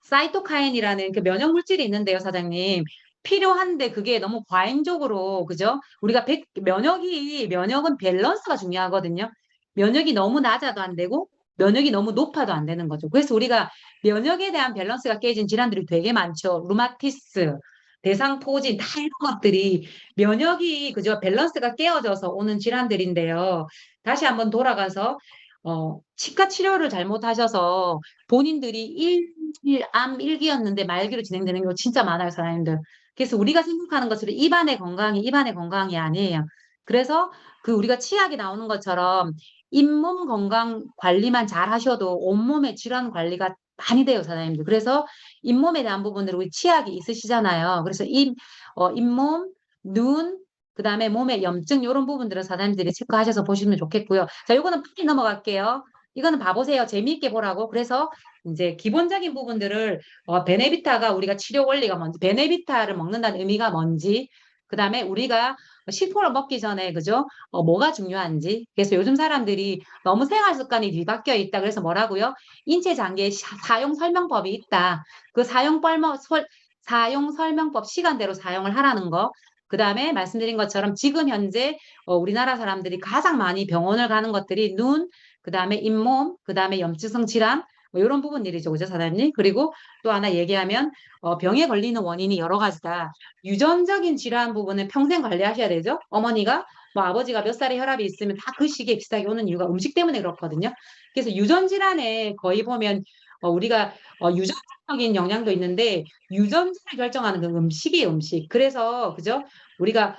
사이토카인이라는 그 면역 물질이 있는데요, 사장님. 필요한데 그게 너무 과잉적으로 그죠? 우리가 면역은 밸런스가 중요하거든요. 면역이 너무 낮아도 안 되고 면역이 너무 높아도 안 되는 거죠. 그래서 우리가 면역에 대한 밸런스가 깨진 질환들이 되게 많죠. 루마티스, 대상포진 다 이런 것들이 면역이 그죠? 밸런스가 깨어져서 오는 질환들인데요. 다시 한번 돌아가서 치과 치료를 잘못하셔서 본인들이 암 1기였는데 말기로 진행되는 경우 진짜 많아요, 사람들. 그래서 우리가 생각하는 것처럼 입안의 건강이 아니에요. 그래서 그 우리가 치약이 나오는 것처럼 잇몸 건강 관리만 잘 하셔도 온몸의 질환 관리가 많이 돼요, 사장님들. 그래서 잇몸에 대한 부분들 우리 치약이 있으시잖아요. 그래서 잇몸, 눈, 그다음에 몸의 염증 이런 부분들은 사장님들이 체크하셔서 보시면 좋겠고요. 자, 요거는 빨리 넘어갈게요. 이거는 봐보세요. 재미있게 보라고. 그래서 이제 기본적인 부분들을 베네비타가 우리가 치료 원리가 뭔지, 베네비타를 먹는다는 의미가 뭔지, 그다음에 우리가 식품을 먹기 전에 그죠? 뭐가 중요한지. 그래서 요즘 사람들이 너무 생활 습관이 뒤바뀌어 있다. 그래서 뭐라고요? 인체 장기의 사용 설명법이 있다. 그 사용 설명법 시간대로 사용을 하라는 거. 그다음에 말씀드린 것처럼 지금 현재 우리나라 사람들이 가장 많이 병원을 가는 것들이 눈, 그다음에 잇몸, 그다음에 염증성 질환 뭐 이런 부분들이죠, 그죠, 사장님? 그리고 또 하나 얘기하면 병에 걸리는 원인이 여러 가지다. 유전적인 질환 부분은 평생 관리하셔야 되죠. 어머니가 뭐 아버지가 몇 살에 혈압이 있으면 다 그 시기에 비슷하게 오는 이유가 음식 때문에 그렇거든요. 그래서 유전 질환에 거의 보면 우리가 유전적인 영향도 있는데 유전자를 결정하는 그 음식이에요, 음식. 그래서 그죠? 우리가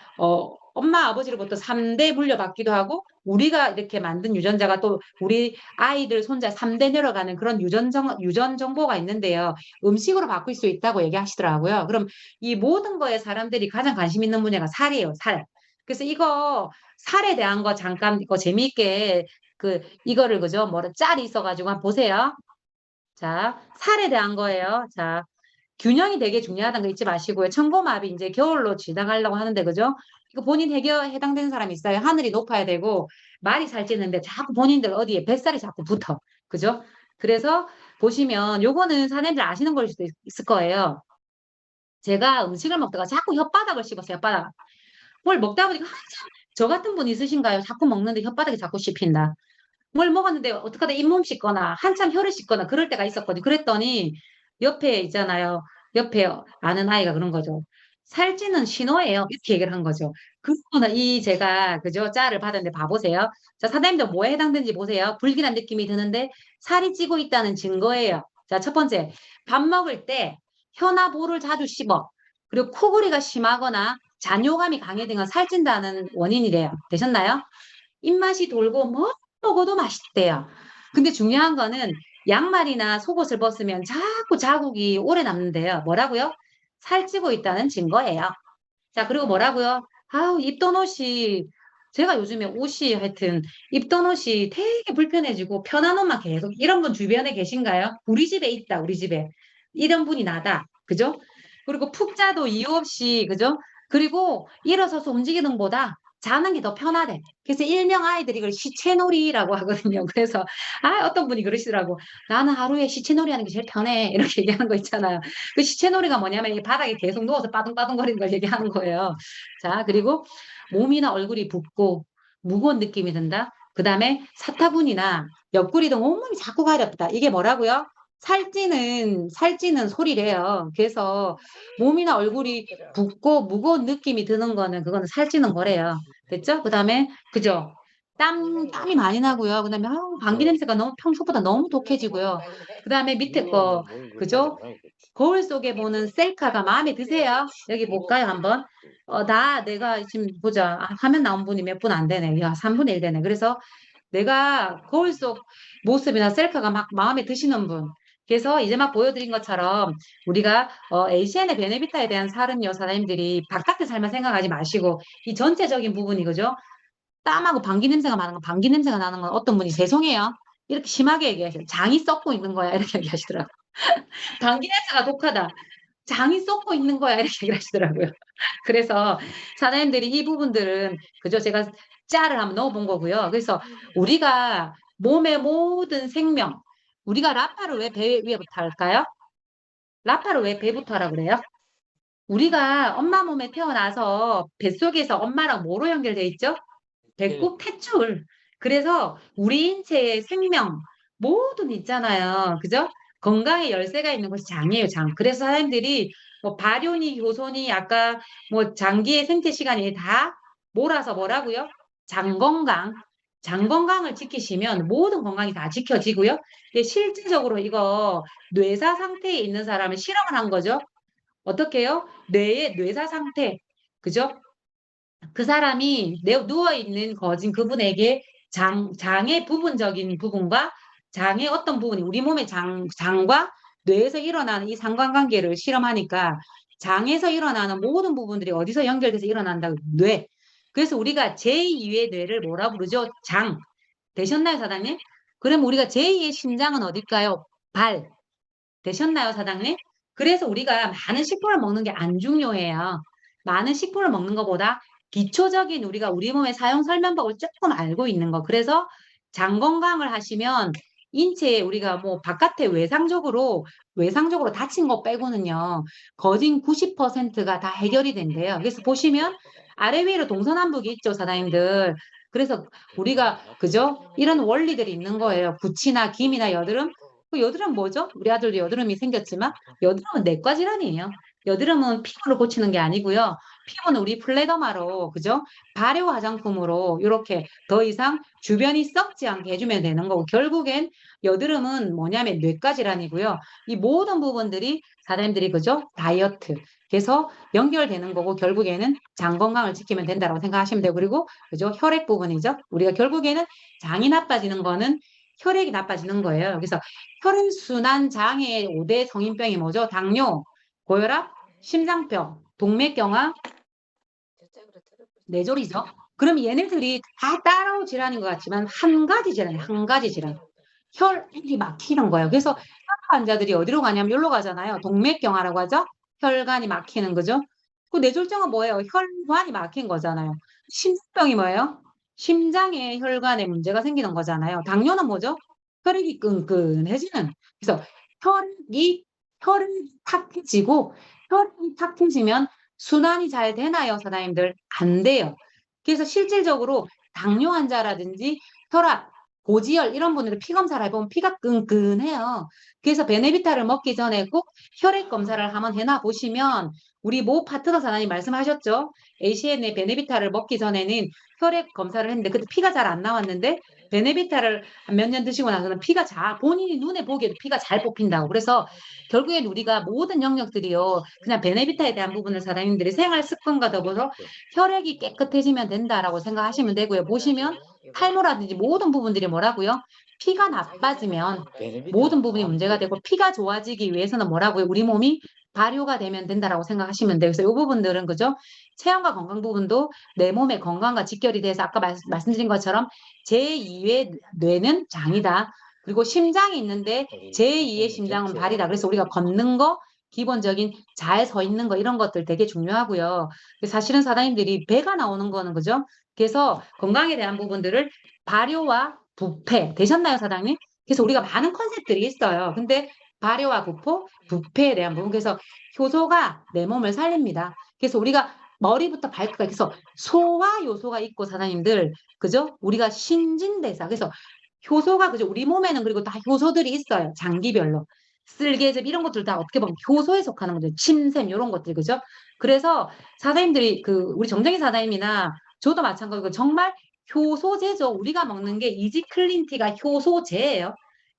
엄마 아버지로부터 3대 물려받기도 하고 우리가 이렇게 만든 유전자가 또 우리 아이들 손자 3대 내려가는 그런 유전 정보가 있는데요. 음식으로 바꿀 수 있다고 얘기하시더라고요. 그럼 이 모든 거에 사람들이 가장 관심 있는 분야가 살이에요, 살. 그래서 이거 살에 대한 거 잠깐 이거 재미있게 이거를 그죠? 뭐라 짤이 있어가지고 한번 보세요. 자, 살에 대한 거예요. 자, 균형이 되게 중요하다는 거 잊지 마시고요. 천고마비 이제 겨울로 지나가려고 하는데 그죠? 이거 본인 해당되는 사람이 있어요. 하늘이 높아야 되고 말이 살찌는데 자꾸 본인들 어디에 뱃살이 자꾸 붙어. 그죠? 그래서 보시면 요거는 사람들 아시는 걸 수도 있을 거예요. 제가 음식을 먹다가 자꾸 혓바닥을 씹었어요. 혓바닥. 뭘 먹다 보니까 저 같은 분 있으신가요? 자꾸 먹는데 혓바닥이 자꾸 씹힌다. 뭘 먹었는데 어떡하다 잇몸 씻거나 한참 혀를 씻거나 그럴 때가 있었거든요. 그랬더니 옆에 있잖아요. 옆에 아는 아이가 그런 거죠. 살찌는 신호예요. 이렇게 얘기를 한 거죠. 그거는 이 제가 그죠? 짤을 받았는데 봐보세요. 자, 사장님들 뭐에 해당되는지 보세요. 불길한 느낌이 드는데 살이 찌고 있다는 증거예요. 자, 첫 번째, 밥 먹을 때 혀나 볼을 자주 씹어. 그리고 코골이가 심하거나 잔뇨감이 강해지면 살찐다는 원인이래요. 되셨나요? 입맛이 돌고 뭐 먹어도 맛있대요. 근데 중요한 거는 양말이나 속옷을 벗으면 자꾸 자국이 오래 남는데요. 뭐라고요? 살찌고 있다는 증거예요. 자, 그리고 뭐라고요? 아우, 입던 옷이, 제가 요즘에 옷이 하여튼, 입던 옷이 되게 불편해지고 편한 옷만 계속, 이런 분 주변에 계신가요? 우리 집에 있다, 우리 집에. 이런 분이 나다. 그죠? 그리고 푹 자도 이유 없이, 그죠? 그리고 일어서서 움직이는 것보다 자는 게 더 편하대. 그래서 일명 아이들이 이걸 시체놀이라고 하거든요. 그래서, 어떤 분이 그러시더라고. 나는 하루에 시체놀이 하는 게 제일 편해. 이렇게 얘기하는 거 있잖아요. 그 시체놀이가 뭐냐면 이 바닥에 계속 누워서 빠둥빠둥거리는 걸 얘기하는 거예요. 자, 그리고 몸이나 얼굴이 붓고 무거운 느낌이 든다. 그 다음에 사타구니나 옆구리 등 온몸이 자꾸 가렵다. 이게 뭐라고요? 살찌는 소리래요. 그래서 몸이나 얼굴이 붓고 무거운 느낌이 드는 거는 그거는 살찌는 거래요. 됐죠? 그 다음에 그죠? 땀이 많이 나고요. 그 다음에 방귀 냄새가 너무 평소보다 너무 독해지고요. 그 다음에 밑에 거 그죠? 거울 속에 보는 셀카가 마음에 드세요? 여기 볼까요, 한번? 내가 지금 보자. 화면 나온 분이 몇 분 안 되네. 야, 3분의 1 되네. 그래서 내가 거울 속 모습이나 셀카가 막 마음에 드시는 분. 그래서 이제 막 보여드린 것처럼 우리가 ACN의 베네비타에 대한 살은요, 사장님들이 바깥의 삶을 생각하지 마시고 이 전체적인 부분이 그죠? 땀하고 방귀 냄새가 나는 건 어떤 분이 죄송해요. 이렇게 심하게 얘기하셔요. 장이 썩고 있는 거야. 이렇게 얘기하시더라고요. 방귀 냄새가 독하다. 장이 썩고 있는 거야. 이렇게 얘기를 하시더라고요. 그래서 사장님들이 이 부분들은 그죠? 제가 짤을 한번 넣어본 거고요. 그래서 우리가 몸의 모든 생명, 우리가 라파를 왜 배 위에부터 할까요? 라파를 왜 배부터 하라 그래요? 우리가 엄마 몸에 태어나서 뱃속에서 엄마랑 뭐로 연결돼 있죠? 배꼽 탯줄. 그래서 우리 인체의 생명 모든 있잖아요. 그죠? 건강의 열쇠가 있는 것이 장이에요, 장. 그래서 사람들이 뭐 발효니, 효소니, 아까 뭐 장기의 생체 시간이 다 몰아서 뭐라고요? 장 건강. 장 건강을 지키시면 모든 건강이 다 지켜지고요. 근데 실질적으로 이거 뇌사 상태에 있는 사람은 실험을 한 거죠. 어떻게 해요? 뇌의 뇌사 상태. 그죠? 그 사람이 누워있는 거진 그분에게 장의 부분적인 부분과 장의 어떤 부분이 우리 몸의 장과 뇌에서 일어나는 이 상관관계를 실험하니까 장에서 일어나는 모든 부분들이 어디서 연결돼서 일어난다고 뇌. 그래서 우리가 제2의 뇌를 뭐라 부르죠? 장. 되셨나요, 사장님? 그럼 우리가 제2의 심장은 어딜까요? 발. 되셨나요, 사장님? 그래서 우리가 많은 식품을 먹는 게 안 중요해요. 많은 식품을 먹는 것보다 기초적인 우리가 우리 몸의 사용 설명법을 조금 알고 있는 거. 그래서 장 건강을 하시면 인체에 우리가 뭐 바깥에 외상적으로 다친 거 빼고는요. 거진 90%가 다 해결이 된대요. 그래서 보시면 아래 위로 동서남북이 있죠, 사장님들. 그래서 우리가 그죠? 이런 원리들이 있는 거예요. 구취나 김이나 여드름. 그 여드름 뭐죠? 우리 아들도 여드름이 생겼지만 여드름은 내과 질환이에요. 여드름은 피부를 고치는 게 아니고요. 피부는 우리 플레더마로 그죠? 발효 화장품으로 이렇게 더 이상 주변이 썩지 않게 해주면 되는 거고 결국엔 여드름은 뭐냐면 뇌과 질환이고요. 이 모든 부분들이 사람들이 그죠? 다이어트. 그래서 연결되는 거고 결국에는 장 건강을 지키면 된다고 생각하시면 되고 그리고 그죠? 혈액 부분이죠. 우리가 결국에는 장이 나빠지는 거는 혈액이 나빠지는 거예요. 그래서 혈액순환 장애 5대 성인병이 뭐죠? 당뇨, 고혈압, 심장병, 동맥경화, 뇌졸이죠. 그럼 얘네들이 다 따라올 질환인 것 같지만 한 가지 질환이에요. 한 가지 질환. 혈이 막히는 거예요. 그래서 혈압 환자들이 어디로 가냐면 여기로 가잖아요. 동맥경화라고 하죠. 혈관이 막히는 거죠. 그 뇌졸중은 뭐예요? 혈관이 막힌 거잖아요. 심장병이 뭐예요? 심장에 혈관에 문제가 생기는 거잖아요. 당뇨는 뭐죠? 혈액이 끈끈해지는. 그래서 혈이 탁해지고 혈이 탁해지면 순환이 잘 되나요, 사장님들? 안 돼요. 그래서 실질적으로 당뇨 환자라든지 혈압, 고지혈 이런 분들은 피 검사를 해보면 피가 끈끈해요. 그래서 베네비타를 먹기 전에 꼭 혈액 검사를 한번 해놔 보시면 우리 모 파트너 사장님 말씀하셨죠? ACN의 베네비타를 먹기 전에는 혈액 검사를 했는데 그때 피가 잘 안 나왔는데 베네비타를 몇 년 드시고 나서는 피가 본인이 눈에 보기에도 피가 잘 뽑힌다고. 그래서 결국엔 우리가 모든 영역들이요. 그냥 베네비타에 대한 부분을 사장님들이 생활 습관과 더불어 혈액이 깨끗해지면 된다라고 생각하시면 되고요. 보시면 탈모라든지 모든 부분들이 뭐라고요? 피가 나빠지면 모든 부분이 문제가 되고 피가 좋아지기 위해서는 뭐라고요? 우리 몸이 발효가 되면 된다라고 생각하시면 돼요. 그래서 이 부분들은 그죠? 체형과 건강 부분도 내 몸의 건강과 직결이 돼서 아까 말씀드린 것처럼 제2의 뇌는 장이다. 그리고 심장이 있는데 제2의 심장은 발이다. 그래서 우리가 걷는 거, 기본적인 잘 서 있는 거 이런 것들 되게 중요하고요. 사실은 사장님들이 배가 나오는 거는 그죠? 그래서 건강에 대한 부분들을 발효와 부패 되셨나요, 사장님? 그래서 우리가 많은 컨셉들이 있어요. 근데 발효와 부패에 대한 부분. 그래서 효소가 내 몸을 살립니다. 그래서 우리가 머리부터 발끝까지 그래서 소화 요소가 있고 사장님들 그죠? 우리가 신진대사 그래서 효소가 그죠? 우리 몸에는 그리고 다 효소들이 있어요. 장기별로. 쓸개즙 이런 것들 다 어떻게 보면 효소에 속하는 거죠. 침샘 이런 것들 그죠? 그래서 사장님들이 그 우리 정정희 사장님이나 저도 마찬가지고 정말 효소제죠. 우리가 먹는 게 이지클린티가 효소제예요.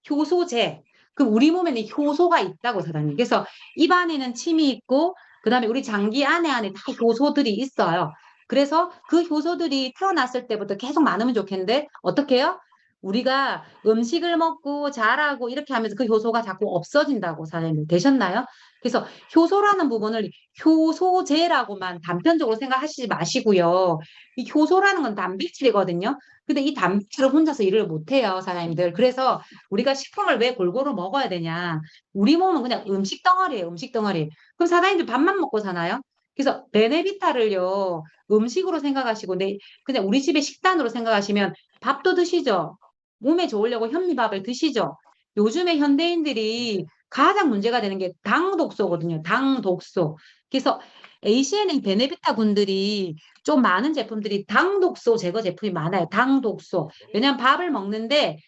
효소제. 그럼 우리 몸에는 효소가 있다고 사장님. 그래서 입안에는 침이 있고 그다음에 우리 장기 안에 다 효소들이 있어요. 그래서 그 효소들이 태어났을 때부터 계속 많으면 좋겠는데 어떻게 해요? 우리가 음식을 먹고 자라고 이렇게 하면서 그 효소가 자꾸 없어진다고 사장님 되셨나요? 그래서 효소라는 부분을 효소제라고만 단편적으로 생각하시지 마시고요. 이 효소라는 건 단백질이거든요. 근데 이 단백질을 혼자서 일을 못해요, 사장님들. 그래서 우리가 식품을 왜 골고루 먹어야 되냐? 우리 몸은 그냥 음식 덩어리예요, 음식 덩어리. 그럼 사장님들 밥만 먹고 사나요? 그래서 베네비타를요, 음식으로 생각하시고, 그냥 우리 집의 식단으로 생각하시면 밥도 드시죠? 몸에 좋으려고 현미밥을 드시죠? 요즘에 현대인들이 가장 문제가 되는 게 당독소거든요. 당독소. 그래서 ACN의 베네비타 군들이 좀 많은 제품들이 당독소 제거 제품이 많아요. 당독소. 왜냐하면 밥을 먹는데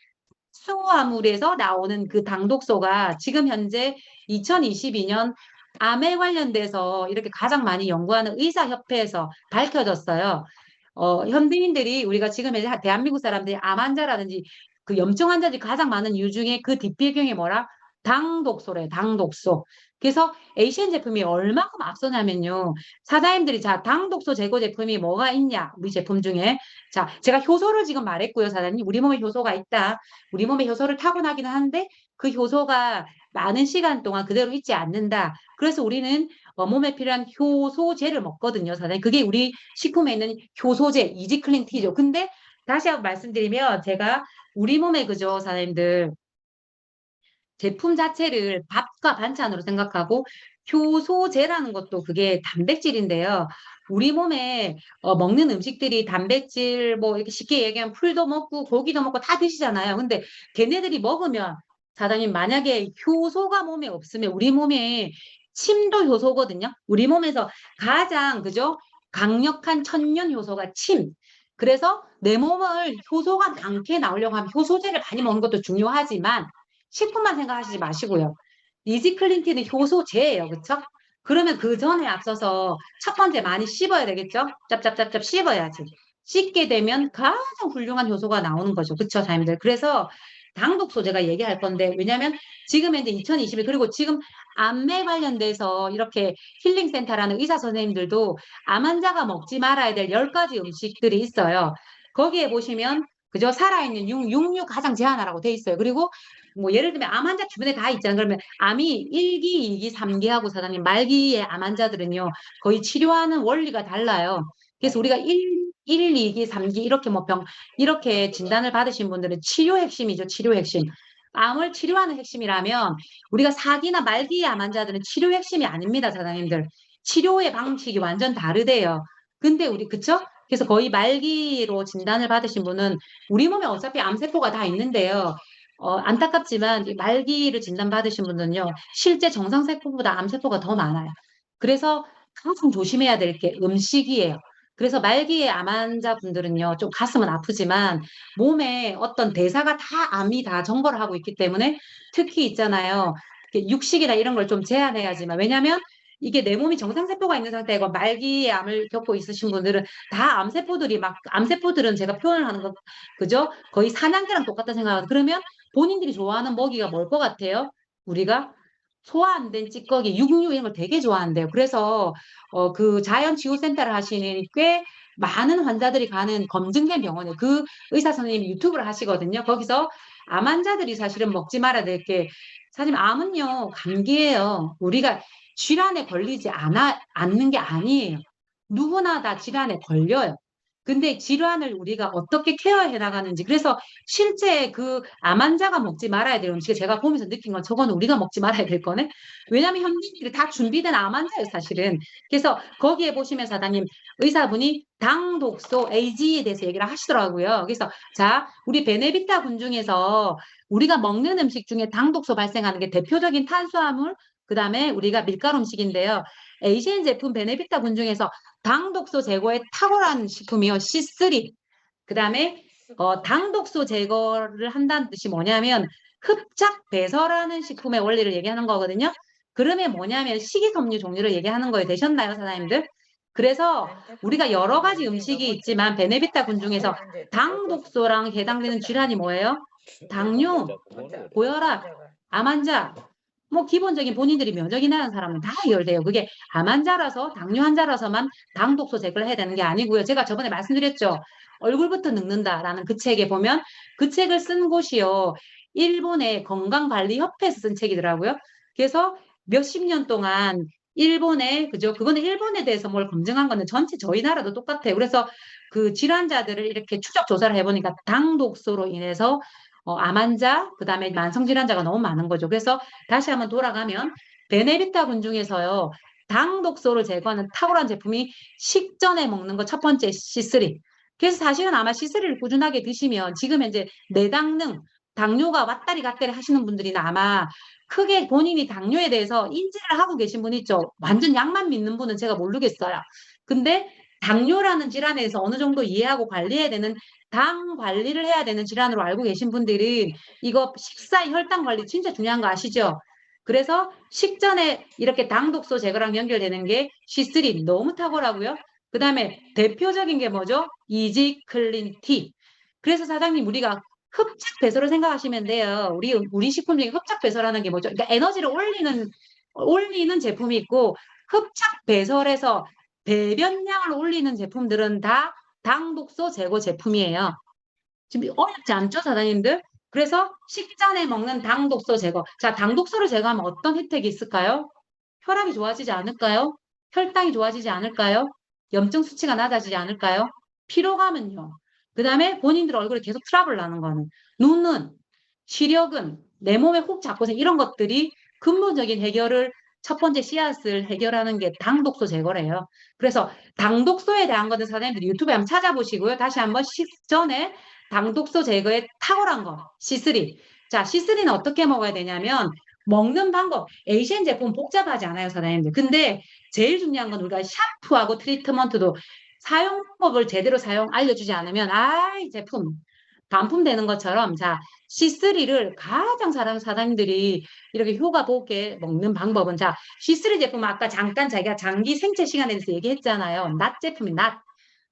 수화물에서 나오는 그 당독소가 지금 현재 2022년 암에 관련돼서 이렇게 가장 많이 연구하는 의사협회에서 밝혀졌어요. 현대인들이 우리가 지금 현재 대한민국 사람들이 암 환자라든지 그 염증 환자들이 가장 많은 이유 중에 그 뒷배경이 뭐라? 당독소래, 당독소. 그래서 에이시안 제품이 얼마큼 앞서냐면요. 사장님들이 자, 당독소 제거 제품이 뭐가 있냐? 우리 제품 중에. 자, 제가 효소를 지금 말했고요, 사장님. 우리 몸에 효소가 있다. 우리 몸에 효소를 타고나기는 한데 그 효소가 많은 시간 동안 그대로 있지 않는다. 그래서 우리는 몸에 필요한 효소제를 먹거든요, 사장님. 그게 우리 식품에 있는 효소제, 이지클린티죠. 근데 다시 한번 말씀드리면 제가 우리 몸에 그죠, 사장님들. 제품 자체를 밥과 반찬으로 생각하고 효소제라는 것도 그게 단백질인데요. 우리 몸에 먹는 음식들이 단백질 뭐 이렇게 쉽게 얘기하면 풀도 먹고 고기도 먹고 다 드시잖아요. 근데 걔네들이 먹으면 사장님 만약에 효소가 몸에 없으면 우리 몸에 침도 효소거든요. 우리 몸에서 가장 그죠? 강력한 천연 효소가 침. 그래서 내 몸을 효소가 많게 나오려고 하면 효소제를 많이 먹는 것도 중요하지만 식품만 생각하시지 마시고요. 이지 클린티는 효소제예요. 그쵸? 그러면 그 전에 앞서서 첫 번째 많이 씹어야 되겠죠? 짭짭짭짭 씹어야지. 씹게 되면 가장 훌륭한 효소가 나오는 거죠. 그쵸, 사장님들? 그래서 당독소 제가 얘기할 건데, 왜냐면 지금 현재 2021, 그리고 지금 암에 관련돼서 이렇게 힐링센터라는 의사 선생님들도 암 환자가 먹지 말아야 될 10가지 음식들이 있어요. 거기에 보시면 그죠? 살아있는 육류 가장 제한하라고 돼 있어요. 그리고 뭐 예를 들면 암 환자 주변에 다 있잖아요. 그러면 암이 1기, 2기, 3기하고 사장님 말기의 암 환자들은요. 거의 치료하는 원리가 달라요. 그래서 우리가 2기, 3기 이렇게 이렇게 진단을 받으신 분들은 치료 핵심이죠. 치료 핵심. 암을 치료하는 핵심이라면 우리가 4기나 말기의 암 환자들은 치료 핵심이 아닙니다, 사장님들. 치료의 방식이 완전 다르대요. 근데 우리 그쵸? 그래서 거의 말기로 진단을 받으신 분은 우리 몸에 어차피 암세포가 다 있는데요. 안타깝지만 이 말기를 진단받으신 분들은요, 실제 정상세포보다 암세포가 더 많아요. 그래서 항상 조심해야 될 게 음식이에요. 그래서 말기의 암 환자분들은요, 좀 가슴은 아프지만 몸에 어떤 대사가 다 암이 다 전거를 하고 있기 때문에 특히 있잖아요. 이렇게 육식이나 이런 걸 좀 제한해야지만. 왜냐면 이게 내 몸이 정상세포가 있는 상태고 말기의 암을 겪고 있으신 분들은 다 암세포들이 막, 암세포들은 제가 표현을 하는 거, 그죠? 거의 사냥개랑 똑같다 생각하거든요. 그러면 본인들이 좋아하는 먹이가 뭘 것 같아요? 우리가 소화 안 된 찌꺼기, 육류 이런 걸 되게 좋아한대요. 그래서 그 자연치유센터를 하시는 꽤 많은 환자들이 가는 검증된 병원이에요. 그 의사 선생님이 유튜브를 하시거든요. 거기서 암 환자들이 사실은 먹지 말아야 될 게, 사실 암은요, 감기예요. 우리가 질환에 걸리지 않는 게 아니에요. 누구나 다 질환에 걸려요. 근데 질환을 우리가 어떻게 케어해 나가는지. 그래서 실제 그 암 환자가 먹지 말아야 될 음식을 제가 보면서 느낀 건 저거는 우리가 먹지 말아야 될 거네. 왜냐하면 현진들이 다 준비된 암 환자예요, 사실은. 그래서 거기에 보시면 사장님, 의사분이 당, 독소, AG에 대해서 얘기를 하시더라고요. 그래서 자, 우리 베네비타 군 중에서 우리가 먹는 음식 중에 당, 독소 발생하는 게 대표적인 탄수화물, 그다음에 우리가 밀가루 음식인데요. 에이시안 제품 베네비타 군 중에서 당, 독소 제거에 탁월한 식품이요. C3. 그다음에 당, 독소 제거를 한다는 뜻이 뭐냐면 흡착 배설하는 식품의 원리를 얘기하는 거거든요. 그러면 뭐냐면 식이섬유 종류를 얘기하는 거에 되셨나요, 사장님들? 그래서 우리가 여러 가지 음식이 있지만 베네비타 군 중에서 당, 독소랑 해당되는 질환이 뭐예요? 당뇨, 고혈압, 암 환자, 뭐 기본적인 본인들이 면역이 나는 사람은 다 해결돼요. 그게 암 환자라서 당뇨 환자라서만 당 독소 제거를 해야 되는 게 아니고요. 제가 저번에 말씀드렸죠. 얼굴부터 늙는다라는 그 책에 보면 그 책을 쓴 곳이요. 일본의 건강관리협회에서 쓴 책이더라고요. 그래서 몇십 년 동안 일본에, 그죠? 그거는 일본에 대해서 뭘 검증한 거는 전체 저희 나라도 똑같아요. 그래서 그 질환자들을 이렇게 추적 조사를 해보니까 당 독소로 인해서 암 환자, 그다음에 만성 질환자가 너무 많은 거죠. 그래서 다시 한번 돌아가면 베네비타군 중에서요. 당 독소를 제거하는 탁월한 제품이 식전에 먹는 거 첫 번째 C3. 그래서 사실은 아마 C3를 꾸준하게 드시면 지금 현재 내당능, 당뇨가 왔다리 갔다리 하시는 분들이나 아마 크게 본인이 당뇨에 대해서 인지를 하고 계신 분 있죠. 완전 약만 믿는 분은 제가 모르겠어요. 근데 당뇨라는 질환에 대해서 어느 정도 이해하고 관리해야 되는 당 관리를 해야 되는 질환으로 알고 계신 분들은 이거 식사 혈당 관리 진짜 중요한 거 아시죠? 그래서 식전에 이렇게 당 독소 제거랑 연결되는 게 C3 너무 탁월하고요. 그 다음에 대표적인 게 뭐죠? 이지 클린 티. 그래서 사장님 우리가 흡착 배설을 생각하시면 돼요. 우리 식품 중에 흡착 배설하는 게 뭐죠? 그러니까 에너지를 올리는 제품이 있고 흡착 배설해서 배변량을 올리는 제품들은 다 당독소 제거 제품이에요. 지금 어렵지 않죠, 사장님들? 그래서 식전에 먹는 당독소 제거. 자, 당독소를 제거하면 어떤 혜택이 있을까요? 혈압이 좋아지지 않을까요? 혈당이 좋아지지 않을까요? 염증 수치가 낮아지지 않을까요? 피로감은요. 그 다음에 본인들 얼굴에 계속 트러블 나는 거는 눈은, 시력은, 내 몸에 혹 잡고서 이런 것들이 근본적인 해결을 첫 번째 씨앗을 해결하는 게 당독소 제거래요. 그래서 당독소에 대한 것은 사장님들이 유튜브에 한번 찾아보시고요. 다시 한번 식전에 당독소 제거에 탁월한 거 C3. 자, C3는 어떻게 먹어야 되냐면 먹는 방법. 에이시안 제품 복잡하지 않아요, 사장님들. 근데 제일 중요한 건 우리가 샴푸하고 트리트먼트도 사용 방법을 제대로 알려주지 않으면 이 제품 반품되는 것처럼 자 C3를 가장 사장님들이 이렇게 효과 보게 먹는 방법은 자 C3 제품 아까 잠깐 자기가 장기 생체 시간에 대해서 얘기했잖아요. 낮 제품이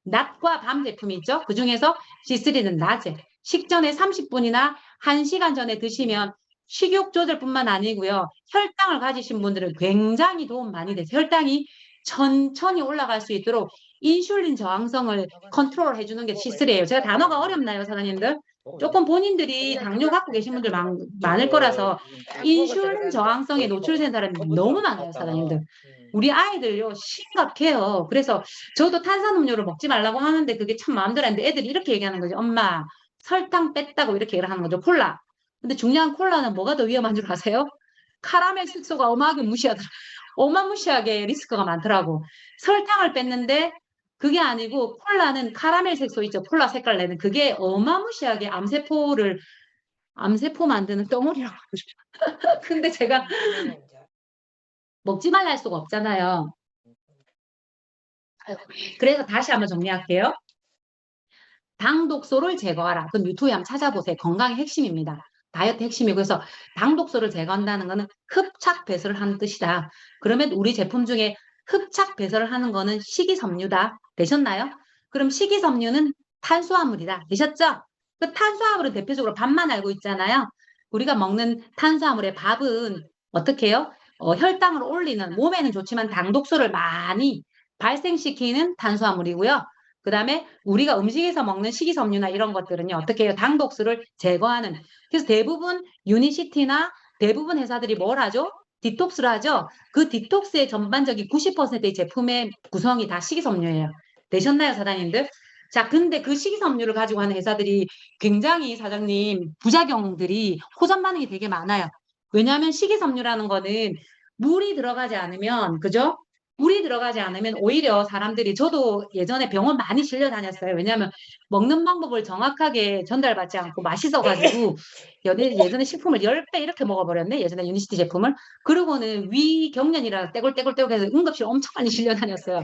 낮과 밤 제품이 있죠. 그중에서 C3는 낮에 식전에 30분이나 1시간 전에 드시면 식욕 조절뿐만 아니고요. 혈당을 가지신 분들은 굉장히 도움 많이 돼서 혈당이 천천히 올라갈 수 있도록 인슐린 저항성을 컨트롤 해주는 게 C3예요. 제가 단어가 어렵나요, 사장님들? 조금 본인들이 당뇨 갖고 계신 분들 많을 거라서 인슐린 저항성에 노출된 사람이 너무 많아요, 사장님들. 우리 아이들요, 심각해요. 그래서 저도 탄산음료를 먹지 말라고 하는데 그게 참 마음대로 안 돼. 애들이 이렇게 얘기하는 거죠. 엄마, 설탕 뺐다고 이렇게 얘기를 하는 거죠. 콜라. 근데 중요한 콜라는 뭐가 더 위험한 줄 아세요? 카라멜 색소가 어마무시하게 리스크가 많더라고. 설탕을 뺐는데 그게 아니고 콜라는 카라멜 색소 있죠. 콜라 색깔 내는 그게 어마무시하게 암세포 만드는 덩어리라고 하고 싶어요. 근데 제가 먹지 말라 할 수가 없잖아요. 그래서 다시 한번 정리할게요. 당 독소를 제거하라. 그럼 유튜브에 한번 찾아보세요. 건강의 핵심입니다. 다이어트 핵심이고 그래서 당 독소를 제거한다는 것은 흡착 배설을 하는 뜻이다. 그러면 우리 제품 중에 흡착 배설을 하는 거는 식이섬유다. 되셨나요? 그럼 식이섬유는 탄수화물이다. 되셨죠? 그 탄수화물은 대표적으로 밥만 알고 있잖아요. 우리가 먹는 탄수화물의 밥은 어떻게 해요? 혈당을 올리는 몸에는 좋지만 당 독소를 많이 발생시키는 탄수화물이고요. 그 다음에 우리가 음식에서 먹는 식이섬유나 이런 것들은요, 어떻게 해요? 당독수를 제거하는. 그래서 대부분 유니시티나 대부분 회사들이 뭘 하죠? 디톡스를 하죠? 그 디톡스의 전반적인 90%의 제품의 구성이 다 식이섬유예요. 되셨나요, 사장님들? 자, 근데 그 식이섬유를 가지고 하는 회사들이 굉장히 사장님, 부작용들이 호전 반응이 되게 많아요. 왜냐하면 식이섬유라는 거는 물이 들어가지 않으면, 그죠? 물이 들어가지 않으면 오히려 사람들이 저도 예전에 병원 많이 실려 다녔어요. 왜냐하면 먹는 방법을 정확하게 전달받지 않고 맛있어가지고 예전에 식품을 10배 이렇게 먹어버렸네. 예전에 유니시티 제품을. 그러고는 위경련이라 떼굴떼굴떼굴 해서 응급실 엄청 많이 실려 다녔어요.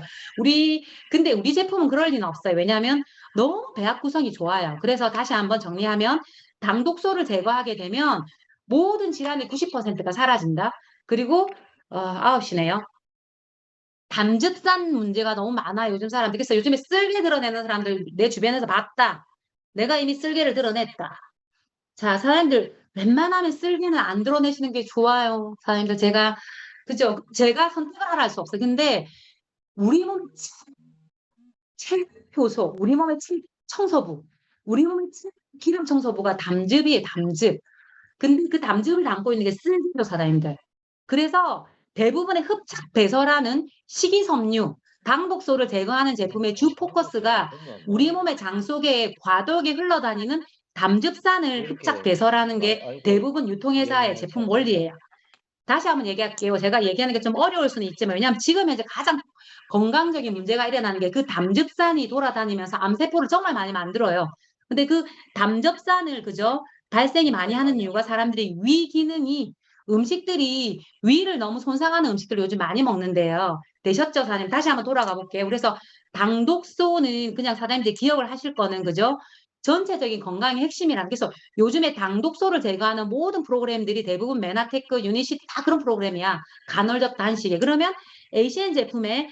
근데 우리 제품은 그럴 리는 없어요. 왜냐하면 너무 배합 구성이 좋아요. 그래서 다시 한번 정리하면 당독소를 제거하게 되면 모든 질환의 90%가 사라진다. 그리고 9시네요. 담즙산 문제가 너무 많아요. 요즘 사람들. 그래서 요즘에 쓸개 드러내는 사람들 내 주변에서 봤다. 내가 이미 쓸개를 드러냈다. 자, 사람들 웬만하면 쓸개는 안 드러내시는 게 좋아요. 사장님들 그죠? 제가 선택을 하라 할 수 없어요. 근데 우리 몸 칠효소, 우리 몸의 청소부, 우리 몸의 기름 청소부가 담즙이에요. 담즙. 근데 그 담즙을 담고 있는 게 쓸개요, 사장님들. 그래서 대부분의 흡착 배설하는 식이섬유, 당독소를 제거하는 제품의 주 포커스가 우리 몸의 장 속에 과도하게 흘러다니는 담즙산을 흡착 배설하는 게 대부분 유통회사의 제품 원리예요. 다시 한번 얘기할게요. 제가 얘기하는 게 좀 어려울 수는 있지만 왜냐하면 지금 현재 가장 건강적인 문제가 일어나는 게 그 담즙산이 돌아다니면서 암세포를 정말 많이 만들어요. 근데 그 담즙산을 그죠? 발생이 많이 하는 이유가 사람들이 위 기능이 음식들이 위를 너무 손상하는 음식들을 요즘 많이 먹는데요. 되셨죠, 사장님? 다시 한번 돌아가 볼게요. 그래서 당독소는 그냥 사장님들 기억을 하실 거는 그죠? 전체적인 건강의 핵심이란 그래서 요즘에 당독소를 제거하는 모든 프로그램들이 대부분 메나테크, 유니시 다 그런 프로그램이야. 간헐적 단식에. 그러면 ACN 제품에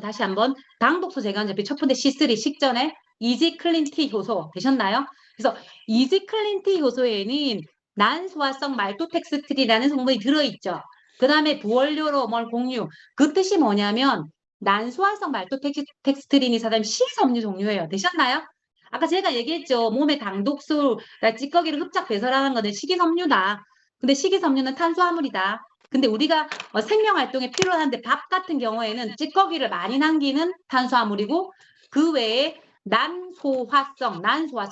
다시 한번 당독소 제거하는 제품 첫 번째 C3 식전에 이지 클린티 효소 되셨나요? 그래서 이지 클린티 효소에는 난소화성 말토텍스트리라는 성분이 들어있죠. 그 다음에 부원료로 뭘 공유. 그 뜻이 뭐냐면 난소화성 말토텍스트린이 사장님 식이섬유 종류예요. 되셨나요? 아까 제가 얘기했죠. 몸에 당독수, 찌꺼기를 흡착 배설하는 거는 식이섬유다. 근데 식이섬유는 탄수화물이다. 근데 우리가 생명활동에 필요한데 밥 같은 경우에는 찌꺼기를 많이 남기는 탄수화물이고 그 외에 난소화성,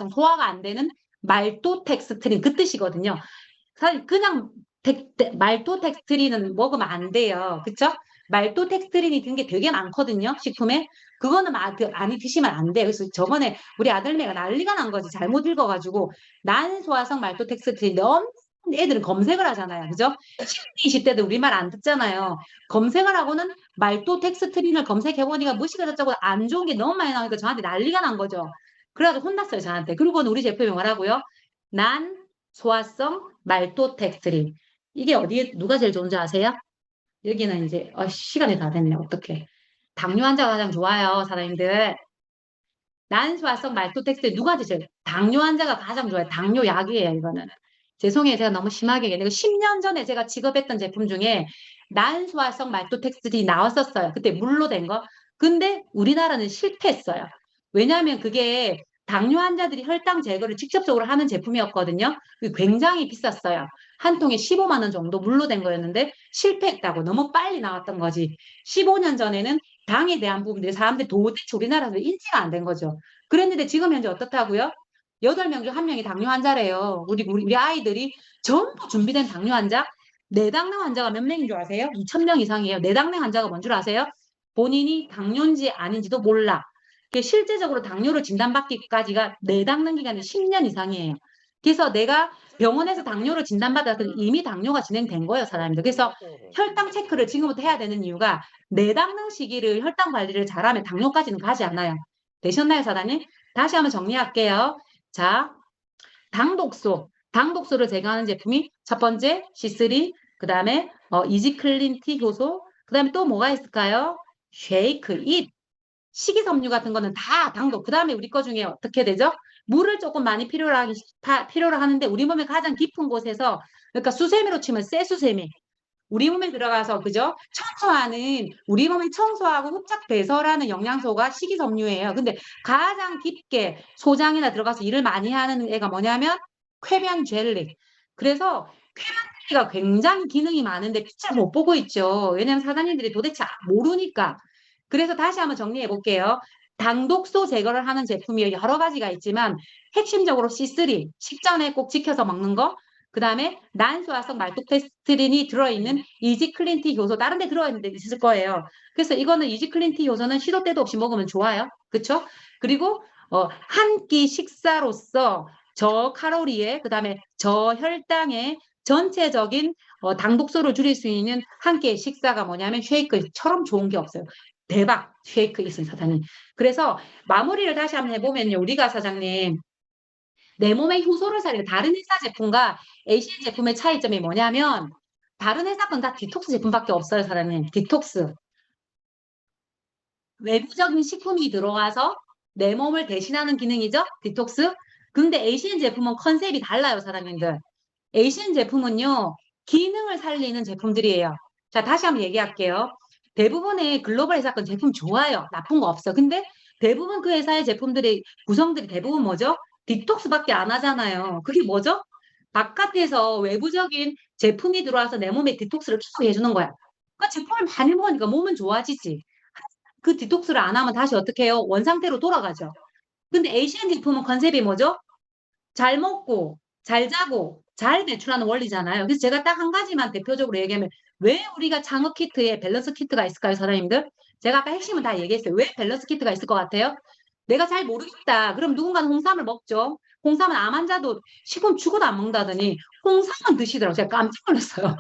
소화가 안 되는 말토텍스트린 그 뜻이거든요. 사실 그냥 말토텍스트린은 먹으면 안 돼요. 그쵸? 말토텍스트린이 든 게 되게 많거든요. 식품에. 그거는 많이 드시면 안 돼요. 그래서 저번에 우리 아들내가 난리가 난 거지. 잘못 읽어가지고 난소화성 말토텍스트린 너무 애들은 검색을 하잖아요. 그죠? 10대, 20대들 우리말 안 듣잖아요. 검색을 하고는 말토텍스트린을 검색해보니까 무시가 어쩌고 안 좋은 게 너무 많이 나오니까 저한테 난리가 난 거죠. 그래가지고 혼났어요, 저한테. 그리고는 우리 제품이 뭐라고요? 난 소화성 말토텍스트린. 이게 어디에 누가 제일 좋은지 아세요? 여기는 이제 시간이 다 됐네. 어떡해. 당뇨 환자가 가장 좋아요, 사장님들. 난소화성 말토텍스트린 누가 드세요? 당뇨 환자가 가장 좋아요. 당뇨 약이에요, 이거는. 죄송해요. 제가 너무 심하게 얘기했는데 10년 전에 제가 취급했던 제품 중에 난소화성 말토텍스틴이 나왔었어요. 그때 물로 된 거. 근데 우리나라는 실패했어요. 왜냐하면 그게 당뇨 환자들이 혈당 제거를 직접적으로 하는 제품이었거든요. 굉장히 비쌌어요. 한 통에 15만 원 정도 물로 된 거였는데 실패했다고 너무 빨리 나왔던 거지. 15년 전에는 당에 대한 부분들이 사람들이 도대체 우리나라에서 인지가 안 된 거죠. 그랬는데 지금 현재 어떻다고요? 8명 중 1명이 당뇨 환자래요. 우리 아이들이 전부 준비된 당뇨 환자. 내당뇨 환자가 몇 명인 줄 아세요? 2,000명 이상이에요. 내당뇨 환자가 뭔 줄 아세요? 본인이 당뇨인지 아닌지도 몰라. 실제적으로 당뇨를 진단받기까지가 내당능 기간이 10년 이상이에요. 그래서 내가 병원에서 당뇨를 진단받았더니 이미 당뇨가 진행된 거예요, 사람들. 그래서 혈당 체크를 지금부터 해야 되는 이유가 내당능 시기를 혈당 관리를 잘하면 당뇨까지는 가지 않아요. 되셨나요, 사장님? 다시 한번 정리할게요. 자, 당독소. 당독소를 제거하는 제품이 첫 번째 C3, 그 다음에 이지클린티 효소, 그 다음에 또 뭐가 있을까요? 쉐이크, 잇. 식이섬유 같은 거는 다 당독. 그 다음에 우리 거 중에 어떻게 되죠? 물을 조금 많이 필요로 하는데 우리 몸의 가장 깊은 곳에서, 그러니까 수세미로 치면 쇠수세미. 우리 몸에 들어가서, 그죠? 청소하는, 우리 몸이 청소하고 흡착 배설하는 영양소가 식이섬유예요. 근데 가장 깊게 소장이나 들어가서 일을 많이 하는 애가 뭐냐면 쾌변 젤리. 그래서 쾌변 젤리가 굉장히 기능이 많은데 빛을 못 보고 있죠. 왜냐면 사장님들이 도대체 모르니까. 그래서 다시 한번 정리해 볼게요. 당독소 제거를 하는 제품이 여러 가지가 있지만 핵심적으로 C3, 식전에 꼭 지켜서 먹는 거, 그 다음에 난소화성 말토페스티린이 들어있는 이지클린티 효소, 다른 데 들어있는 데 있을 거예요. 그래서 이거는 이지클린티 효소는 시도 때도 없이 먹으면 좋아요. 그쵸? 그리고 한 끼 식사로서 저칼로리에, 그 다음에 저혈당의 전체적인 당독소를 줄일 수 있는 한 끼의 식사가 뭐냐면 쉐이크처럼 좋은 게 없어요. 대박 쉐이크 있은 사장님. 그래서 마무리를 다시 한번 해보면요. 우리가 사장님 내 몸에 효소를 살리는 다른 회사 제품과 ACN 제품의 차이점이 뭐냐면 다른 회사 건 다 디톡스 제품밖에 없어요, 사장님. 디톡스. 외부적인 식품이 들어와서 내 몸을 대신하는 기능이죠, 디톡스. 근데 ACN 제품은 컨셉이 달라요, 사장님들. ACN 제품은요, 기능을 살리는 제품들이에요. 자, 다시 한번 얘기할게요. 대부분의 글로벌 회사 건 제품 좋아요. 나쁜 거 없어. 근데 대부분 그 회사의 제품들의 구성들이 대부분 뭐죠? 디톡스밖에 안 하잖아요. 그게 뭐죠? 바깥에서 외부적인 제품이 들어와서 내 몸에 디톡스를 계속 해주는 거야. 그러니까 제품을 많이 먹으니까 몸은 좋아지지. 그 디톡스를 안 하면 다시 어떻게 해요? 원상태로 돌아가죠. 근데 ACN 제품은 컨셉이 뭐죠? 잘 먹고, 잘 자고, 잘 배출하는 원리잖아요. 그래서 제가 딱 한 가지만 대표적으로 얘기하면 왜 우리가 창업 키트에 밸런스 키트가 있을까요, 사장님들? 제가 아까 핵심은 다 얘기했어요. 왜 밸런스 키트가 있을 것 같아요? 내가 잘 모르겠다. 그럼 누군가는 홍삼을 먹죠. 홍삼은 암 환자도 식품 죽어도 안 먹는다더니 홍삼은 드시더라고요. 제가 깜짝 놀랐어요.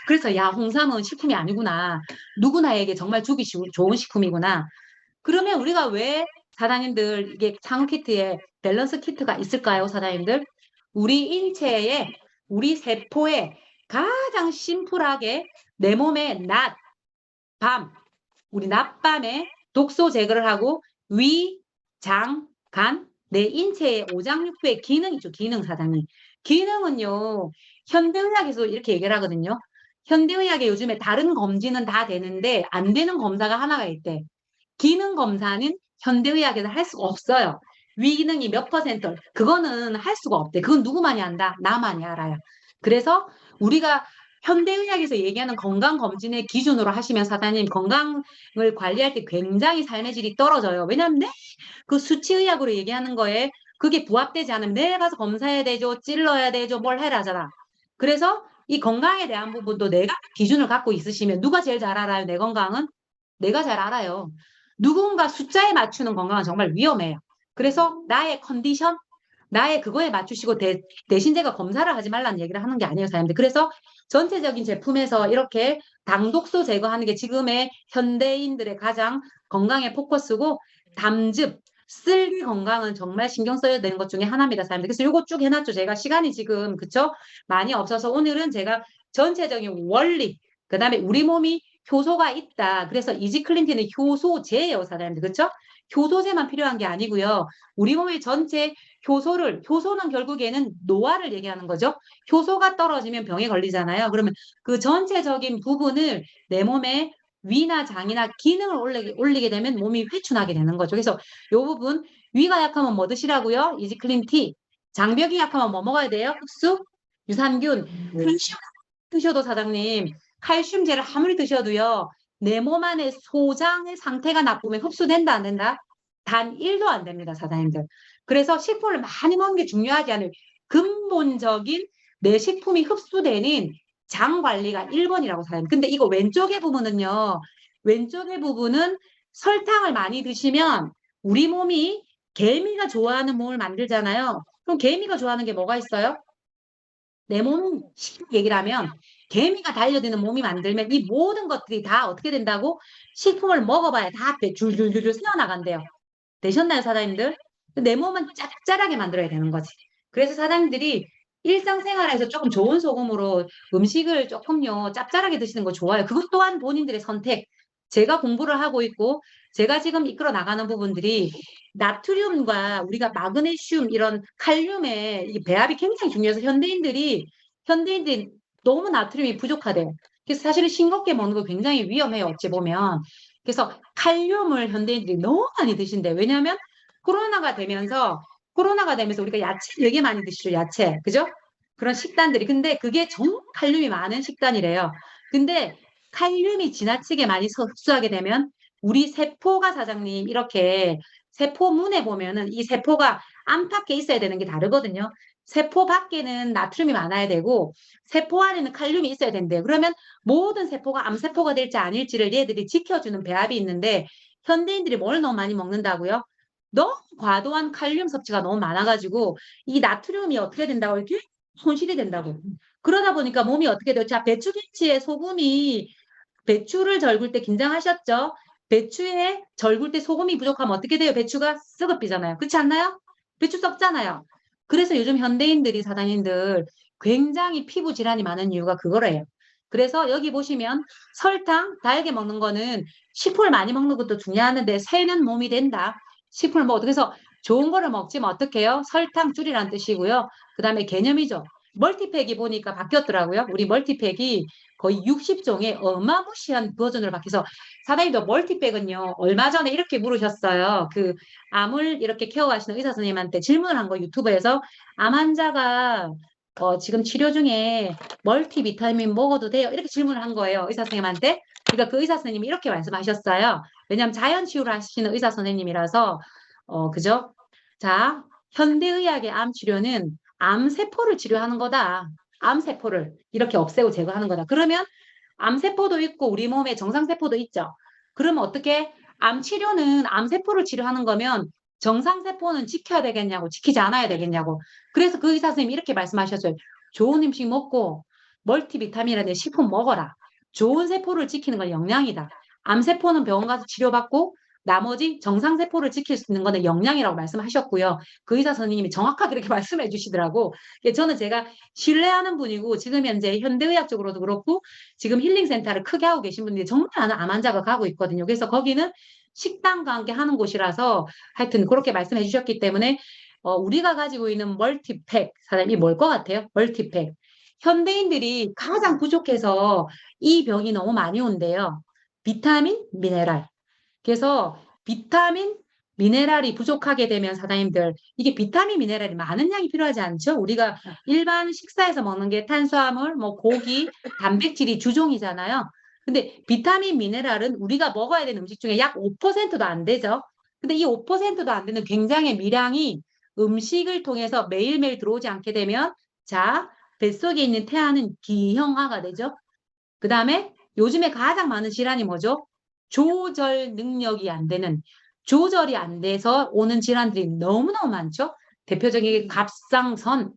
그래서 야, 홍삼은 식품이 아니구나. 누구나에게 정말 주기 좋은 식품이구나. 그러면 우리가 왜 사장님들 이게 창업 키트에 밸런스 키트가 있을까요, 사장님들? 우리 인체에, 우리 세포에 가장 심플하게 내 몸에 낮, 밤, 우리 낮밤에 독소 제거를 하고 위, 장, 간, 내 인체의 오장육부의 기능이죠. 기능 사장님. 기능은요. 현대의학에서 이렇게 얘기를 하거든요. 현대의학에 요즘에 다른 검진은 다 되는데 안 되는 검사가 하나가 있대. 기능 검사는 현대의학에서 할 수가 없어요. 위기능이 몇 퍼센트, 그거는 할 수가 없대. 그건 누구만이 안다? 나만이 알아요. 그래서 우리가 현대의학에서 얘기하는 건강검진의 기준으로 하시면 사장님 건강을 관리할 때 굉장히 삶의 질이 떨어져요. 왜냐하면 그 수치의학으로 얘기하는 거에 그게 부합되지 않으면 내일 가서 검사해야 되죠. 찔러야 되죠. 뭘 해라 하잖아. 그래서 이 건강에 대한 부분도 내가 기준을 갖고 있으시면 누가 제일 잘 알아요? 내 건강은? 내가 잘 알아요. 누군가 숫자에 맞추는 건강은 정말 위험해요. 그래서 나의 컨디션, 나의 그거에 맞추시고 대신 제가 검사를 하지 말라는 얘기를 하는 게 아니에요, 사람들. 그래서 전체적인 제품에서 이렇게 당독소 제거하는 게 지금의 현대인들의 가장 건강의 포커스고 담즙, 쓸기 건강은 정말 신경 써야 되는 것 중에 하나입니다, 사람들. 그래서 요거 쭉 해놨죠. 제가 시간이 지금 그쵸? 많이 없어서 오늘은 제가 전체적인 원리, 그 다음에 우리 몸이 효소가 있다. 그래서 이지클린티는 효소제예요, 사람들. 그렇죠? 효소제만 필요한 게 아니고요. 우리 몸의 전체 효소는 결국에는 노화를 얘기하는 거죠. 효소가 떨어지면 병에 걸리잖아요. 그러면 그 전체적인 부분을 내 몸에 위나 장이나 기능을 올리게 되면 몸이 회춘하게 되는 거죠. 그래서 이 부분 위가 약하면 뭐 드시라고요? 이지클린티. 장벽이 약하면 뭐 먹어야 돼요? 흡수, 유산균, 칼슘 드셔도 사장님 칼슘제를 아무리 드셔도요. 내 몸 안에 소장의 상태가 나쁘면 흡수된다 안 된다? 단 1도 안 됩니다, 사장님들. 그래서 식품을 많이 먹는 게 중요하지 않아요. 근본적인 내 식품이 흡수되는 장 관리가 1번이라고 사장님. 근데 이거 왼쪽의 부분은요. 왼쪽의 부분은 설탕을 많이 드시면 우리 몸이 개미가 좋아하는 몸을 만들잖아요. 그럼 개미가 좋아하는 게 뭐가 있어요? 내 몸, 쉽게 얘기를 하면 개미가 달려드는 몸이 만들면 이 모든 것들이 다 어떻게 된다고? 식품을 먹어봐야 다 줄줄줄줄 새어나간대요. 되셨나요, 사장님들? 내 몸은 짭짤하게 만들어야 되는 거지. 그래서 사장님들이 일상생활에서 조금 좋은 소금으로 음식을 조금요, 짭짤하게 드시는 거 좋아요. 그것 또한 본인들의 선택. 제가 공부를 하고 있고, 제가 지금 이끌어 나가는 부분들이 나트륨과 우리가 마그네슘, 이런 칼륨의 이 배합이 굉장히 중요해서 현대인들이 너무 나트륨이 부족하대요. 그래서 사실은 싱겁게 먹는 거 굉장히 위험해요, 어찌 보면. 그래서 칼륨을 현대인들이 너무 많이 드신대. 왜냐하면 코로나가 되면서 우리가 야채 되게 많이 드시죠, 야채. 그죠? 그런 식단들이. 근데 그게 정말 칼륨이 많은 식단이래요. 근데 칼륨이 지나치게 많이 흡수하게 되면 우리 세포가 사장님 이렇게 세포문에 보면은 이 세포가 안팎에 있어야 되는 게 다르거든요. 세포 밖에는 나트륨이 많아야 되고 세포 안에는 칼륨이 있어야 된대요. 그러면 모든 세포가 암세포가 될지 아닐지를 얘들이 지켜주는 배합이 있는데 현대인들이 뭘 너무 많이 먹는다고요? 너무 과도한 칼륨 섭취가 너무 많아가지고 이 나트륨이 어떻게 된다고 이렇게 손실이 된다고. 그러다 보니까 몸이 어떻게 돼요? 자, 배추김치에 소금이 배추를 절굴 때 긴장하셨죠? 배추에 절굴 때 소금이 부족하면 어떻게 돼요? 배추가 썩어삐잖아요. 그렇지 않나요? 배추 썩잖아요. 그래서 요즘 현대인들이 사장님들 굉장히 피부 질환이 많은 이유가 그거래요. 그래서 여기 보시면 설탕, 달게 먹는 거는 식품을 많이 먹는 것도 중요하는데 새는 몸이 된다. 식품을 먹어도 그래서 좋은 거를 먹지만 어떻게 해요? 설탕 줄이라는 뜻이고요. 그 다음에 개념이죠. 멀티팩이 보니까 바뀌었더라고요. 우리 멀티팩이 거의 60종의 어마무시한 버전으로 바뀌어서 사장님도 멀티백은요 얼마 전에 이렇게 물으셨어요. 그 암을 이렇게 케어하시는 의사 선생님한테 질문을 한 거 유튜브에서 암 환자가 지금 치료 중에 멀티비타민 먹어도 돼요? 이렇게 질문을 한 거예요. 의사 선생님한테. 그러니까 그 의사 선생님이 이렇게 말씀하셨어요. 왜냐하면 자연 치유를 하시는 의사 선생님이라서 그죠? 자, 현대의학의 암 치료는 암세포를 치료하는 거다. 암세포를 이렇게 없애고 제거하는 거다. 그러면 암세포도 있고 우리 몸에 정상세포도 있죠. 그러면 어떻게 암 치료는 암세포를 치료하는 거면 정상세포는 지켜야 되겠냐고 지키지 않아야 되겠냐고. 그래서 그 의사 선생님이 이렇게 말씀하셨어요. 좋은 음식 먹고 멀티비타민이라는 식품 먹어라. 좋은 세포를 지키는 건 영양이다. 암세포는 병원 가서 치료받고 나머지 정상세포를 지킬 수 있는 거는 영양이라고 말씀하셨고요. 그 의사 선생님이 정확하게 이렇게 말씀해 주시더라고. 저는 제가 신뢰하는 분이고 지금 현재 현대의학적으로도 그렇고 지금 힐링센터를 크게 하고 계신 분들이 정말 많은 암 환자가 가고 있거든요. 그래서 거기는 식단과 함께 하는 곳이라서 하여튼 그렇게 말씀해 주셨기 때문에 우리가 가지고 있는 멀티팩, 사람이 뭘 것 같아요? 멀티팩. 현대인들이 가장 부족해서 이 병이 너무 많이 온대요. 비타민, 미네랄. 그래서 비타민, 미네랄이 부족하게 되면 사장님들 이게 비타민, 미네랄이 많은 양이 필요하지 않죠? 우리가 일반 식사에서 먹는 게 탄수화물, 뭐 고기, 단백질이 주종이잖아요. 근데 비타민, 미네랄은 우리가 먹어야 되는 음식 중에 약 5%도 안 되죠. 근데 이 5%도 안 되는 굉장히 미량이 음식을 통해서 매일매일 들어오지 않게 되면 자, 뱃속에 있는 태아는 기형아가 되죠. 그 다음에 요즘에 가장 많은 질환이 뭐죠? 조절 능력이 안 되는, 조절이 안 돼서 오는 질환들이 너무너무 많죠? 대표적인 게 갑상선,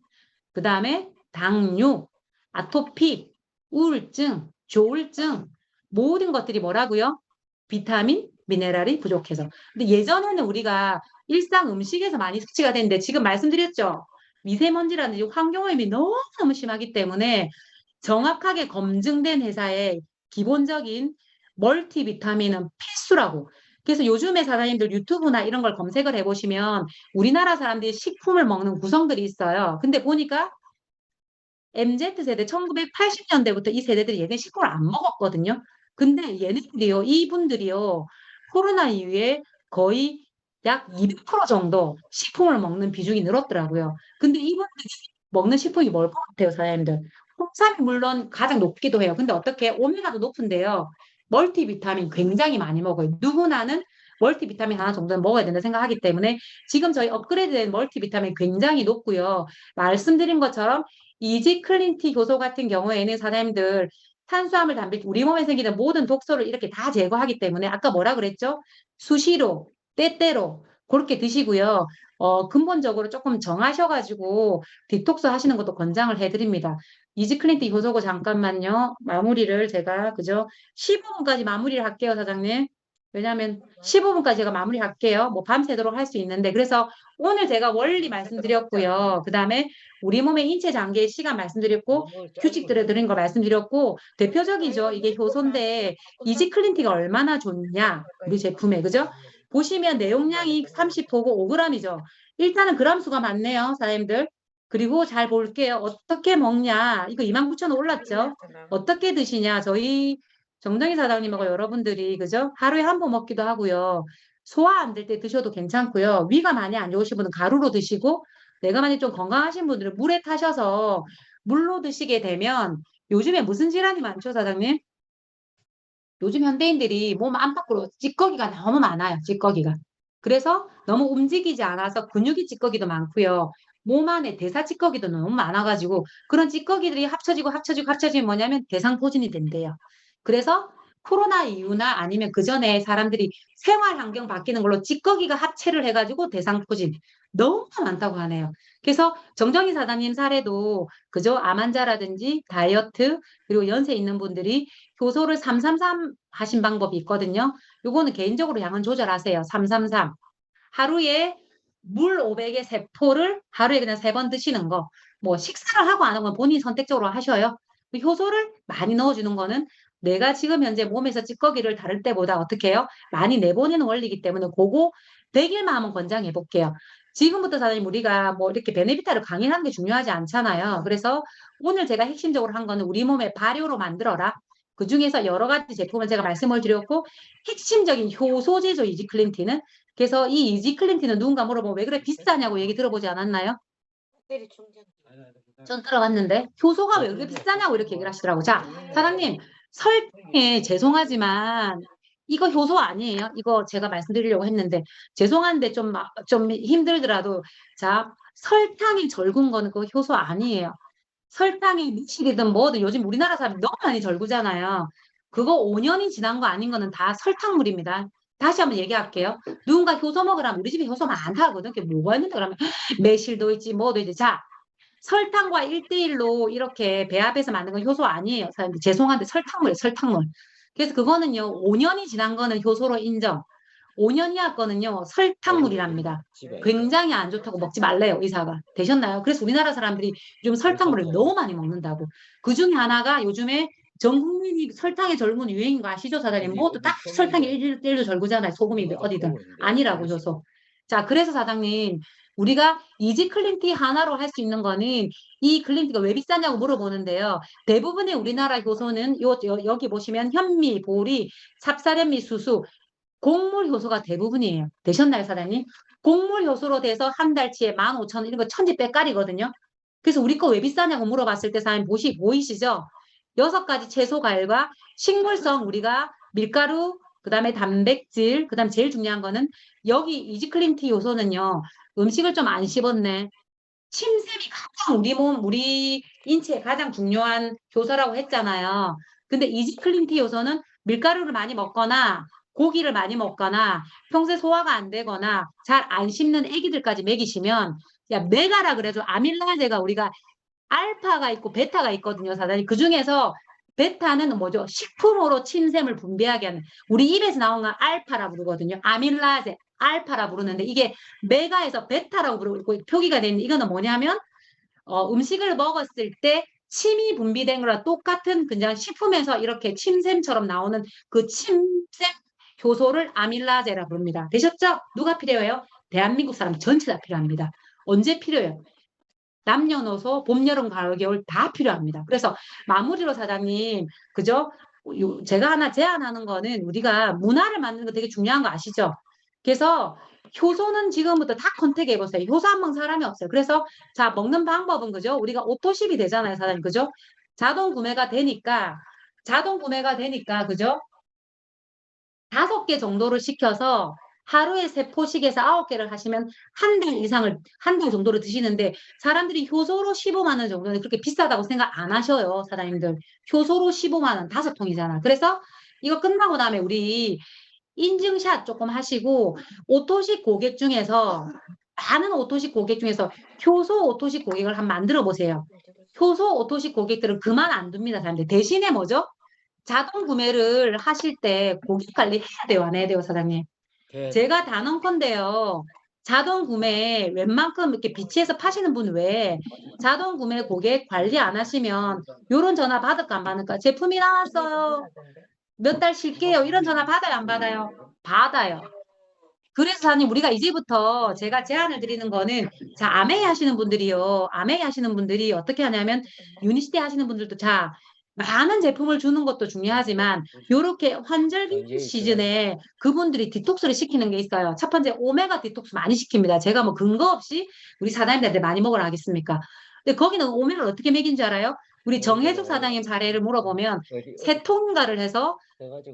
그 다음에 당뇨, 아토피, 우울증, 조울증, 모든 것들이 뭐라고요? 비타민, 미네랄이 부족해서. 근데 예전에는 우리가 일상 음식에서 많이 섭취가 되는데 지금 말씀드렸죠? 미세먼지라든지 환경오염이 너무너무 심하기 때문에 정확하게 검증된 회사의 기본적인 멀티비타민은 필수라고. 그래서 요즘에 사장님들 유튜브나 이런 걸 검색을 해보시면 우리나라 사람들이 식품을 먹는 구성들이 있어요. 근데 보니까 MZ세대 1980년대부터 이 세대들이 얘네 식품을 안 먹었거든요. 근데 얘네들이요, 이분들이요, 코로나 이후에 거의 약 200% 정도 식품을 먹는 비중이 늘었더라고요. 근데 이분들이 먹는 식품이 뭘 것 같아요, 사장님들? 홍삼이 물론 가장 높기도 해요. 근데 어떻게 오메가도 높은데요. 멀티비타민 굉장히 많이 먹어요. 누구나는 멀티비타민 하나 정도는 먹어야 된다 생각하기 때문에 지금 저희 업그레이드된 멀티비타민 굉장히 높고요. 말씀드린 것처럼 이지 클린티 효소 같은 경우에는 사장님들 탄수화물, 단백질, 우리 몸에 생기는 모든 독소를 이렇게 다 제거하기 때문에 아까 뭐라 그랬죠? 수시로, 때때로 그렇게 드시고요. 근본적으로 조금 정하셔가지고 디톡스 하시는 것도 권장을 해드립니다. 이지클린트 효소고 잠깐만요. 마무리를 제가 그죠? 15분까지 마무리를 할게요, 사장님. 왜냐하면 15분까지 제가 마무리할게요. 뭐 밤새도록 할 수 있는데 그래서 오늘 제가 원리 말씀드렸고요. 그 다음에 우리 몸의 인체 장기의 시간 말씀드렸고 규칙들을 드린 거 말씀드렸고 대표적이죠. 이게 효소인데 이지클린티가 얼마나 좋냐 우리 제품에 그죠? 보시면 내용량이 30호고 5g이죠. 일단은 그람 수가 많네요, 사장님들. 그리고 잘 볼게요. 어떻게 먹냐? 이거 29,000원 올랐죠? 어떻게 드시냐? 저희 정정희 사장님하고 여러분들이 그죠? 하루에 한 번 먹기도 하고요. 소화 안 될 때 드셔도 괜찮고요. 위가 많이 안 좋으신 분은 가루로 드시고 내가 만약 좀 건강하신 분들은 물에 타셔서 물로 드시게 되면 요즘에 무슨 질환이 많죠, 사장님? 요즘 현대인들이 몸 안팎으로 찌꺼기가 너무 많아요. 찌꺼기가. 그래서 너무 움직이지 않아서 근육이 찌꺼기도 많고요. 몸 안에 대사 찌꺼기도 너무 많아가지고 그런 찌꺼기들이 합쳐지면 뭐냐면 대상포진이 된대요. 그래서 코로나 이후나 아니면 그 전에 사람들이 생활 환경 바뀌는 걸로 찌꺼기가 합체를 해가지고 대상포진 너무 많다고 하네요. 그래서 정정희 사장님 사례도 그저 암 환자라든지 다이어트 그리고 연세 있는 분들이 효소를 333 하신 방법이 있거든요. 요거는 개인적으로 양은 조절하세요. 333. 하루에 물 500의 세포를 하루에 그냥 3번 드시는 거. 뭐 식사를 하고 안 하고 본인이 선택적으로 하셔요. 효소를 많이 넣어주는 거는 내가 지금 현재 몸에서 찌꺼기를 다룰 때보다 어떻게 해요? 많이 내보내는 원리이기 때문에 그거 100일만 한번 권장해 볼게요. 지금부터 사장님 우리가 뭐 이렇게 베네피타를 강의하는 게 중요하지 않잖아요. 그래서 오늘 제가 핵심적으로 한 거는 우리 몸의 발효로 만들어라. 그 중에서 여러 가지 제품을 제가 말씀을 드렸고 핵심적인 효소제죠, 이지클린티는. 그래서 이 이지클린티는 누군가 물어보면 왜 그래 비싸냐고 얘기 들어보지 않았나요? 전 들어봤는데 효소가 왜 그렇게 비싸냐고 이렇게 얘기를 하시더라고. 자, 사장님 설탕에 죄송하지만 이거 효소 아니에요. 이거 제가 말씀드리려고 했는데 죄송한데 좀 힘들더라도 자 설탕이 절군 거는 그 효소 아니에요. 설탕이 밀실이든 뭐든 요즘 우리나라 사람이 너무 많이 절구잖아요. 그거 5년이 지난 거 아닌 거는 다 설탕물입니다. 다시 한번 얘기할게요. 누군가 효소 먹으라면 우리 집에 효소 많다 하거든. 그게 뭐가 있는데 그러면 매실도 있지 뭐도 있지. 자, 설탕과 1대1로 이렇게 배합해서 만든 건 효소 아니에요. 사람들 죄송한데 설탕물이에요. 설탕물. 그래서 그거는요. 5년이 지난 거는 효소로 인정. 5년 이하 거는요. 설탕물이랍니다. 굉장히 안 좋다고 먹지 말래요. 의사가. 되셨나요? 그래서 우리나라 사람들이 요즘 설탕물을 너무 많이 먹는다고. 그 중에 하나가 요즘에 전 국민이 설탕에 젊은 유행인 거 아시죠, 사장님? 뭐또 딱 설탕에 1도 절구잖아요. 소금이 어디든. 아니라고 효소. 자, 그래서 사장님 우리가 이지 클린티 하나로 할 수 있는 거는 이 클린티가 왜 비싸냐고 물어보는데요. 대부분의 우리나라 효소는 여기 보시면 현미, 보리, 찹쌀현미, 수수, 곡물 효소가 대부분이에요. 되셨나요, 사장님? 곡물 효소로 돼서 한 달치에 15,000원 이런 거 천지 빼깔이거든요. 그래서 우리 거 왜 비싸냐고 물어봤을 때 사장님 보이시죠? 6가지 채소 과일과 식물성 우리가 밀가루, 그다음에 단백질, 그다음 제일 중요한 거는 여기 이지클린티 요소는요. 음식을 좀 안 씹었네. 침샘이 가장 우리 인체에 가장 중요한 효소라고 했잖아요. 근데 이지클린티 요소는 밀가루를 많이 먹거나 고기를 많이 먹거나 평소에 소화가 안 되거나 잘 안 씹는 애기들까지 먹이시면 야 메가라 그래도 아밀라제가 우리가 알파가 있고 베타가 있거든요, 사장님. 그 중에서 베타는 뭐죠? 식품으로 침샘을 분비하게 하는 우리 입에서 나온 건 알파라 부르거든요. 아밀라제, 알파라 부르는데 이게 메가에서 베타라고 부르고 표기가 되는 이거는 뭐냐면 음식을 먹었을 때 침이 분비된 거랑 똑같은 그냥 식품에서 이렇게 침샘처럼 나오는 그 침샘 효소를 아밀라제라 부릅니다. 되셨죠? 누가 필요해요? 대한민국 사람 전체 다 필요합니다. 언제 필요해요? 남녀노소, 봄, 여름, 가을, 겨울 다 필요합니다. 그래서 마무리로 사장님, 그죠? 제가 하나 제안하는 거는 우리가 문화를 만드는 거 되게 중요한 거 아시죠? 그래서 효소는 지금부터 다 컨택해 보세요. 효소 안 먹는 사람이 없어요. 그래서 자, 먹는 방법은 그죠? 우리가 오토십이 되잖아요, 사장님. 그죠? 자동 구매가 되니까 그죠? 5개 정도를 시켜서 하루에 3포씩에서 9개를 하시면 한 달 정도를 드시는데 사람들이 효소로 15만 원 정도는 그렇게 비싸다고 생각 안 하셔요, 사장님들. 효소로 15만 원 5통이잖아. 그래서 이거 끝나고 나면 우리 인증샷 조금 하시고 오토식 고객 중에서 많은 오토식 고객 중에서 효소 오토식 고객을 한번 만들어 보세요. 효소 오토식 고객들은 그만 안 둡니다, 사람들. 대신에 뭐죠? 자동 구매를 하실 때 고객 관리 해야 돼요, 안 해야 돼요, 사장님? 제가 단언컨대요. 자동 구매 웬만큼 이렇게 비치해서 파시는 분 외에 자동 구매 고객 관리 안 하시면 요런 전화 받을까 안 받을까? 제품이 나왔어요. 몇 달 쉴게요. 이런 전화 받아요, 안 받아요? 받아요. 그래서 사장님 우리가 이제부터 제가 제안을 드리는 거는 자, 아메이 하시는 분들이요. 아메이 하시는 분들이 어떻게 하냐면 유니시티 하시는 분들도 자, 많은 제품을 주는 것도 중요하지만 요렇게 환절기 시즌에 그분들이 디톡스를 시키는 게 있어요. 첫 번째 오메가 디톡스 많이 시킵니다. 제가 뭐 근거 없이 우리 사장님들한테 많이 먹으라 하겠습니까? 근데 거기는 오메가를 어떻게 먹인 줄 알아요? 우리 정혜숙 사장님 사례를 물어보면 세 통가를 해서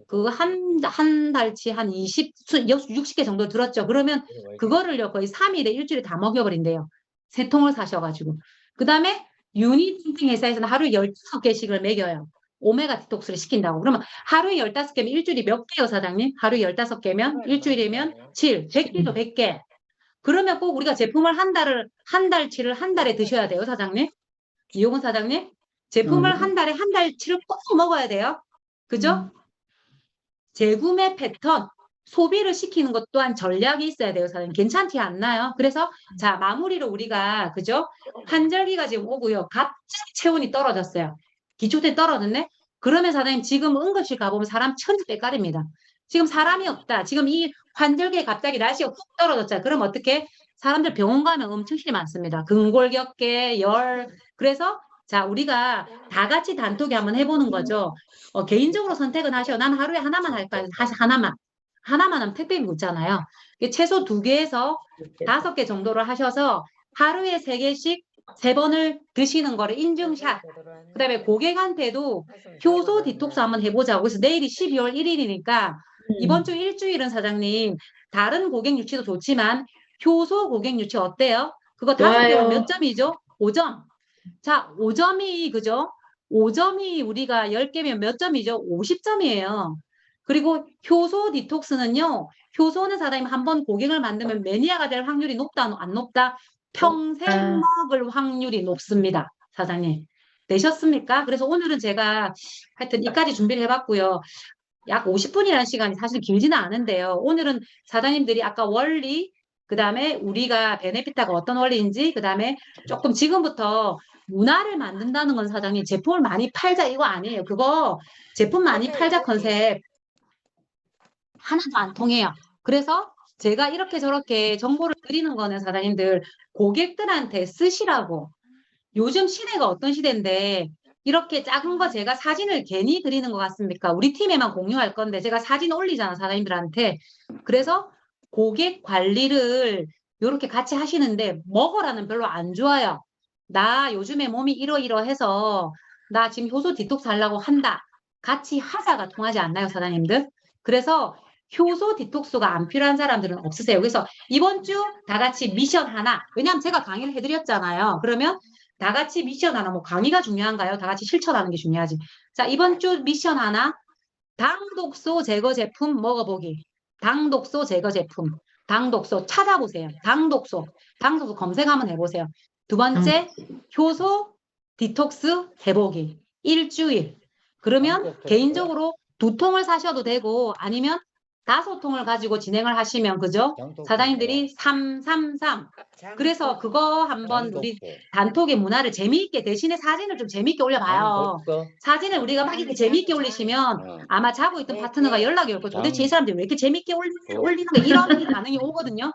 그 한 달치 한 60개 정도 들었죠. 그러면 그거를요, 거의 3일에 일주일에 다 먹여버린대요. 세 통을 사셔가지고. 그 다음에 유니팅팅 회사에서는 하루에 15개씩을 먹여요. 오메가 디톡스를 시킨다고. 그러면 하루에 15개면 일주일이 몇 개요, 사장님? 하루에 15개면 일주일이면 7, 100개죠, 100개. 그러면 꼭 우리가 제품을 한 달치를 한 달에 드셔야 돼요, 사장님. 이용훈 사장님. 제품을 한 달에 한 달치를 꼭 먹어야 돼요. 그죠? 재구매 패턴, 소비를 시키는 것 또한 전략이 있어야 돼요, 사장님. 괜찮지 않나요? 그래서 자, 마무리로 우리가 그죠? 환절기가 지금 오고요. 갑자기 체온이 떨어졌어요. 기초대 떨어졌네? 그러면 사장님 지금 응급실 가보면 사람 천지 빼깔입니다. 지금 사람이 없다. 지금 이 환절기에 갑자기 날씨가 훅 떨어졌잖아요. 그럼 어떻게? 사람들 병원 가면 엄청 실이 많습니다. 근골격계, 열. 그래서 자, 우리가 다 같이 단톡에 한번 해보는 거죠. 개인적으로 선택은 하셔. 난 하루에 하나만 할까요? 하나만. 하나만 하면 택배 묻잖아요. 최소 2개에서 5개 정도를 하셔서 하루에 3개씩 3번을 드시는 거를 인증샷. 그 다음에 고객한테도 효소 디톡스 한번 해보자고. 그래서 내일이 12월 1일이니까 이번 주 일주일은 사장님 다른 고객 유치도 좋지만 효소 고객 유치 어때요? 그거 5개월 몇 점이죠? 5점. 자, 5점이 그죠? 5점이 우리가 10개면 몇 점이죠? 50점이에요. 그리고 효소 디톡스는요. 효소는 사장님 한번 고객을 만들면 매니아가 될 확률이 높다, 안 높다? 평생 먹을 확률이 높습니다. 사장님. 되셨습니까? 그래서 오늘은 제가 하여튼 이까지 준비를 해봤고요. 약 50분이라는 시간이 사실 길지는 않은데요. 오늘은 사장님들이 아까 원리, 그 다음에 우리가 베네피타가 어떤 원리인지, 그 다음에 조금 지금부터 문화를 만든다는 건 사장님 제품을 많이 팔자 이거 아니에요. 그거 제품 많이 팔자 컨셉 하나도 안 통해요. 그래서 제가 이렇게 저렇게 정보를 드리는 거는 사장님들 고객들한테 쓰시라고. 요즘 시대가 어떤 시대인데 이렇게 작은 거 제가 사진을 괜히 드리는 것 같습니까? 우리 팀에만 공유할 건데 제가 사진 올리잖아, 사장님들한테. 그래서 고객 관리를 이렇게 같이 하시는데 먹어라는 별로 안 좋아요. 나 요즘에 몸이 이러이러해서 나 지금 효소 디톡스 하려고 한다. 같이 하자가 통하지 않나요, 사장님들? 그래서 효소 디톡스가 안 필요한 사람들은 없으세요. 그래서 이번 주 다 같이 미션 하나. 왜냐하면 제가 강의를 해드렸잖아요. 그러면 다 같이 미션 하나, 뭐 강의가 중요한가요? 다 같이 실천하는 게 중요하지. 자, 이번 주 미션 하나. 당독소 제거 제품 먹어보기. 당독소 제거 제품. 당독소 찾아보세요. 당독소. 당독소 검색 한번 해보세요. 두 번째, 효소 디톡스 해보기. 일주일. 그러면 개인적으로 2통을 사셔도 되고 아니면 5통을 가지고 진행을 하시면 그죠? 사장님들이 333. 그래서 그거 한번 우리 단톡의 문화를 재미있게 대신에 사진을 좀 재미있게 올려봐요. 사진을 우리가 막 이렇게 재미있게 올리시면 아마 자고 있던 파트너가 연락이 올 거예요. 도대체 이 사람들이 왜 이렇게 재미있게 올리는 거 이런 반응이 오거든요.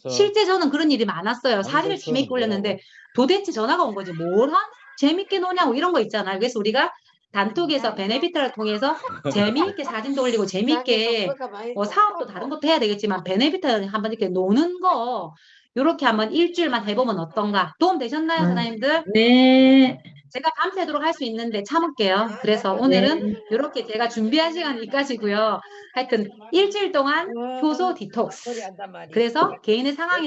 실제 저는 그런 일이 많았어요. 사진을 재미있게 올렸는데 도대체 전화가 온 거지. 뭘 재미있게 노냐고 이런 거 있잖아요. 그래서 우리가 단톡에서 베네피트를 통해서 재미있게 사진도 올리고 재미있게 사업도 다른 것도 해야 되겠지만 베네피트 한번 이렇게 노는 거 이렇게 한번 일주일만 해보면 어떤가? 도움 되셨나요, 사장님들? 네. 제가 밤새도록 할 수 있는데 참을게요. 그래서 오늘은 이렇게 제가 준비한 시간 여기까지고요. 하여튼 일주일 동안 효소 디톡스. 그래서 개인의 상황에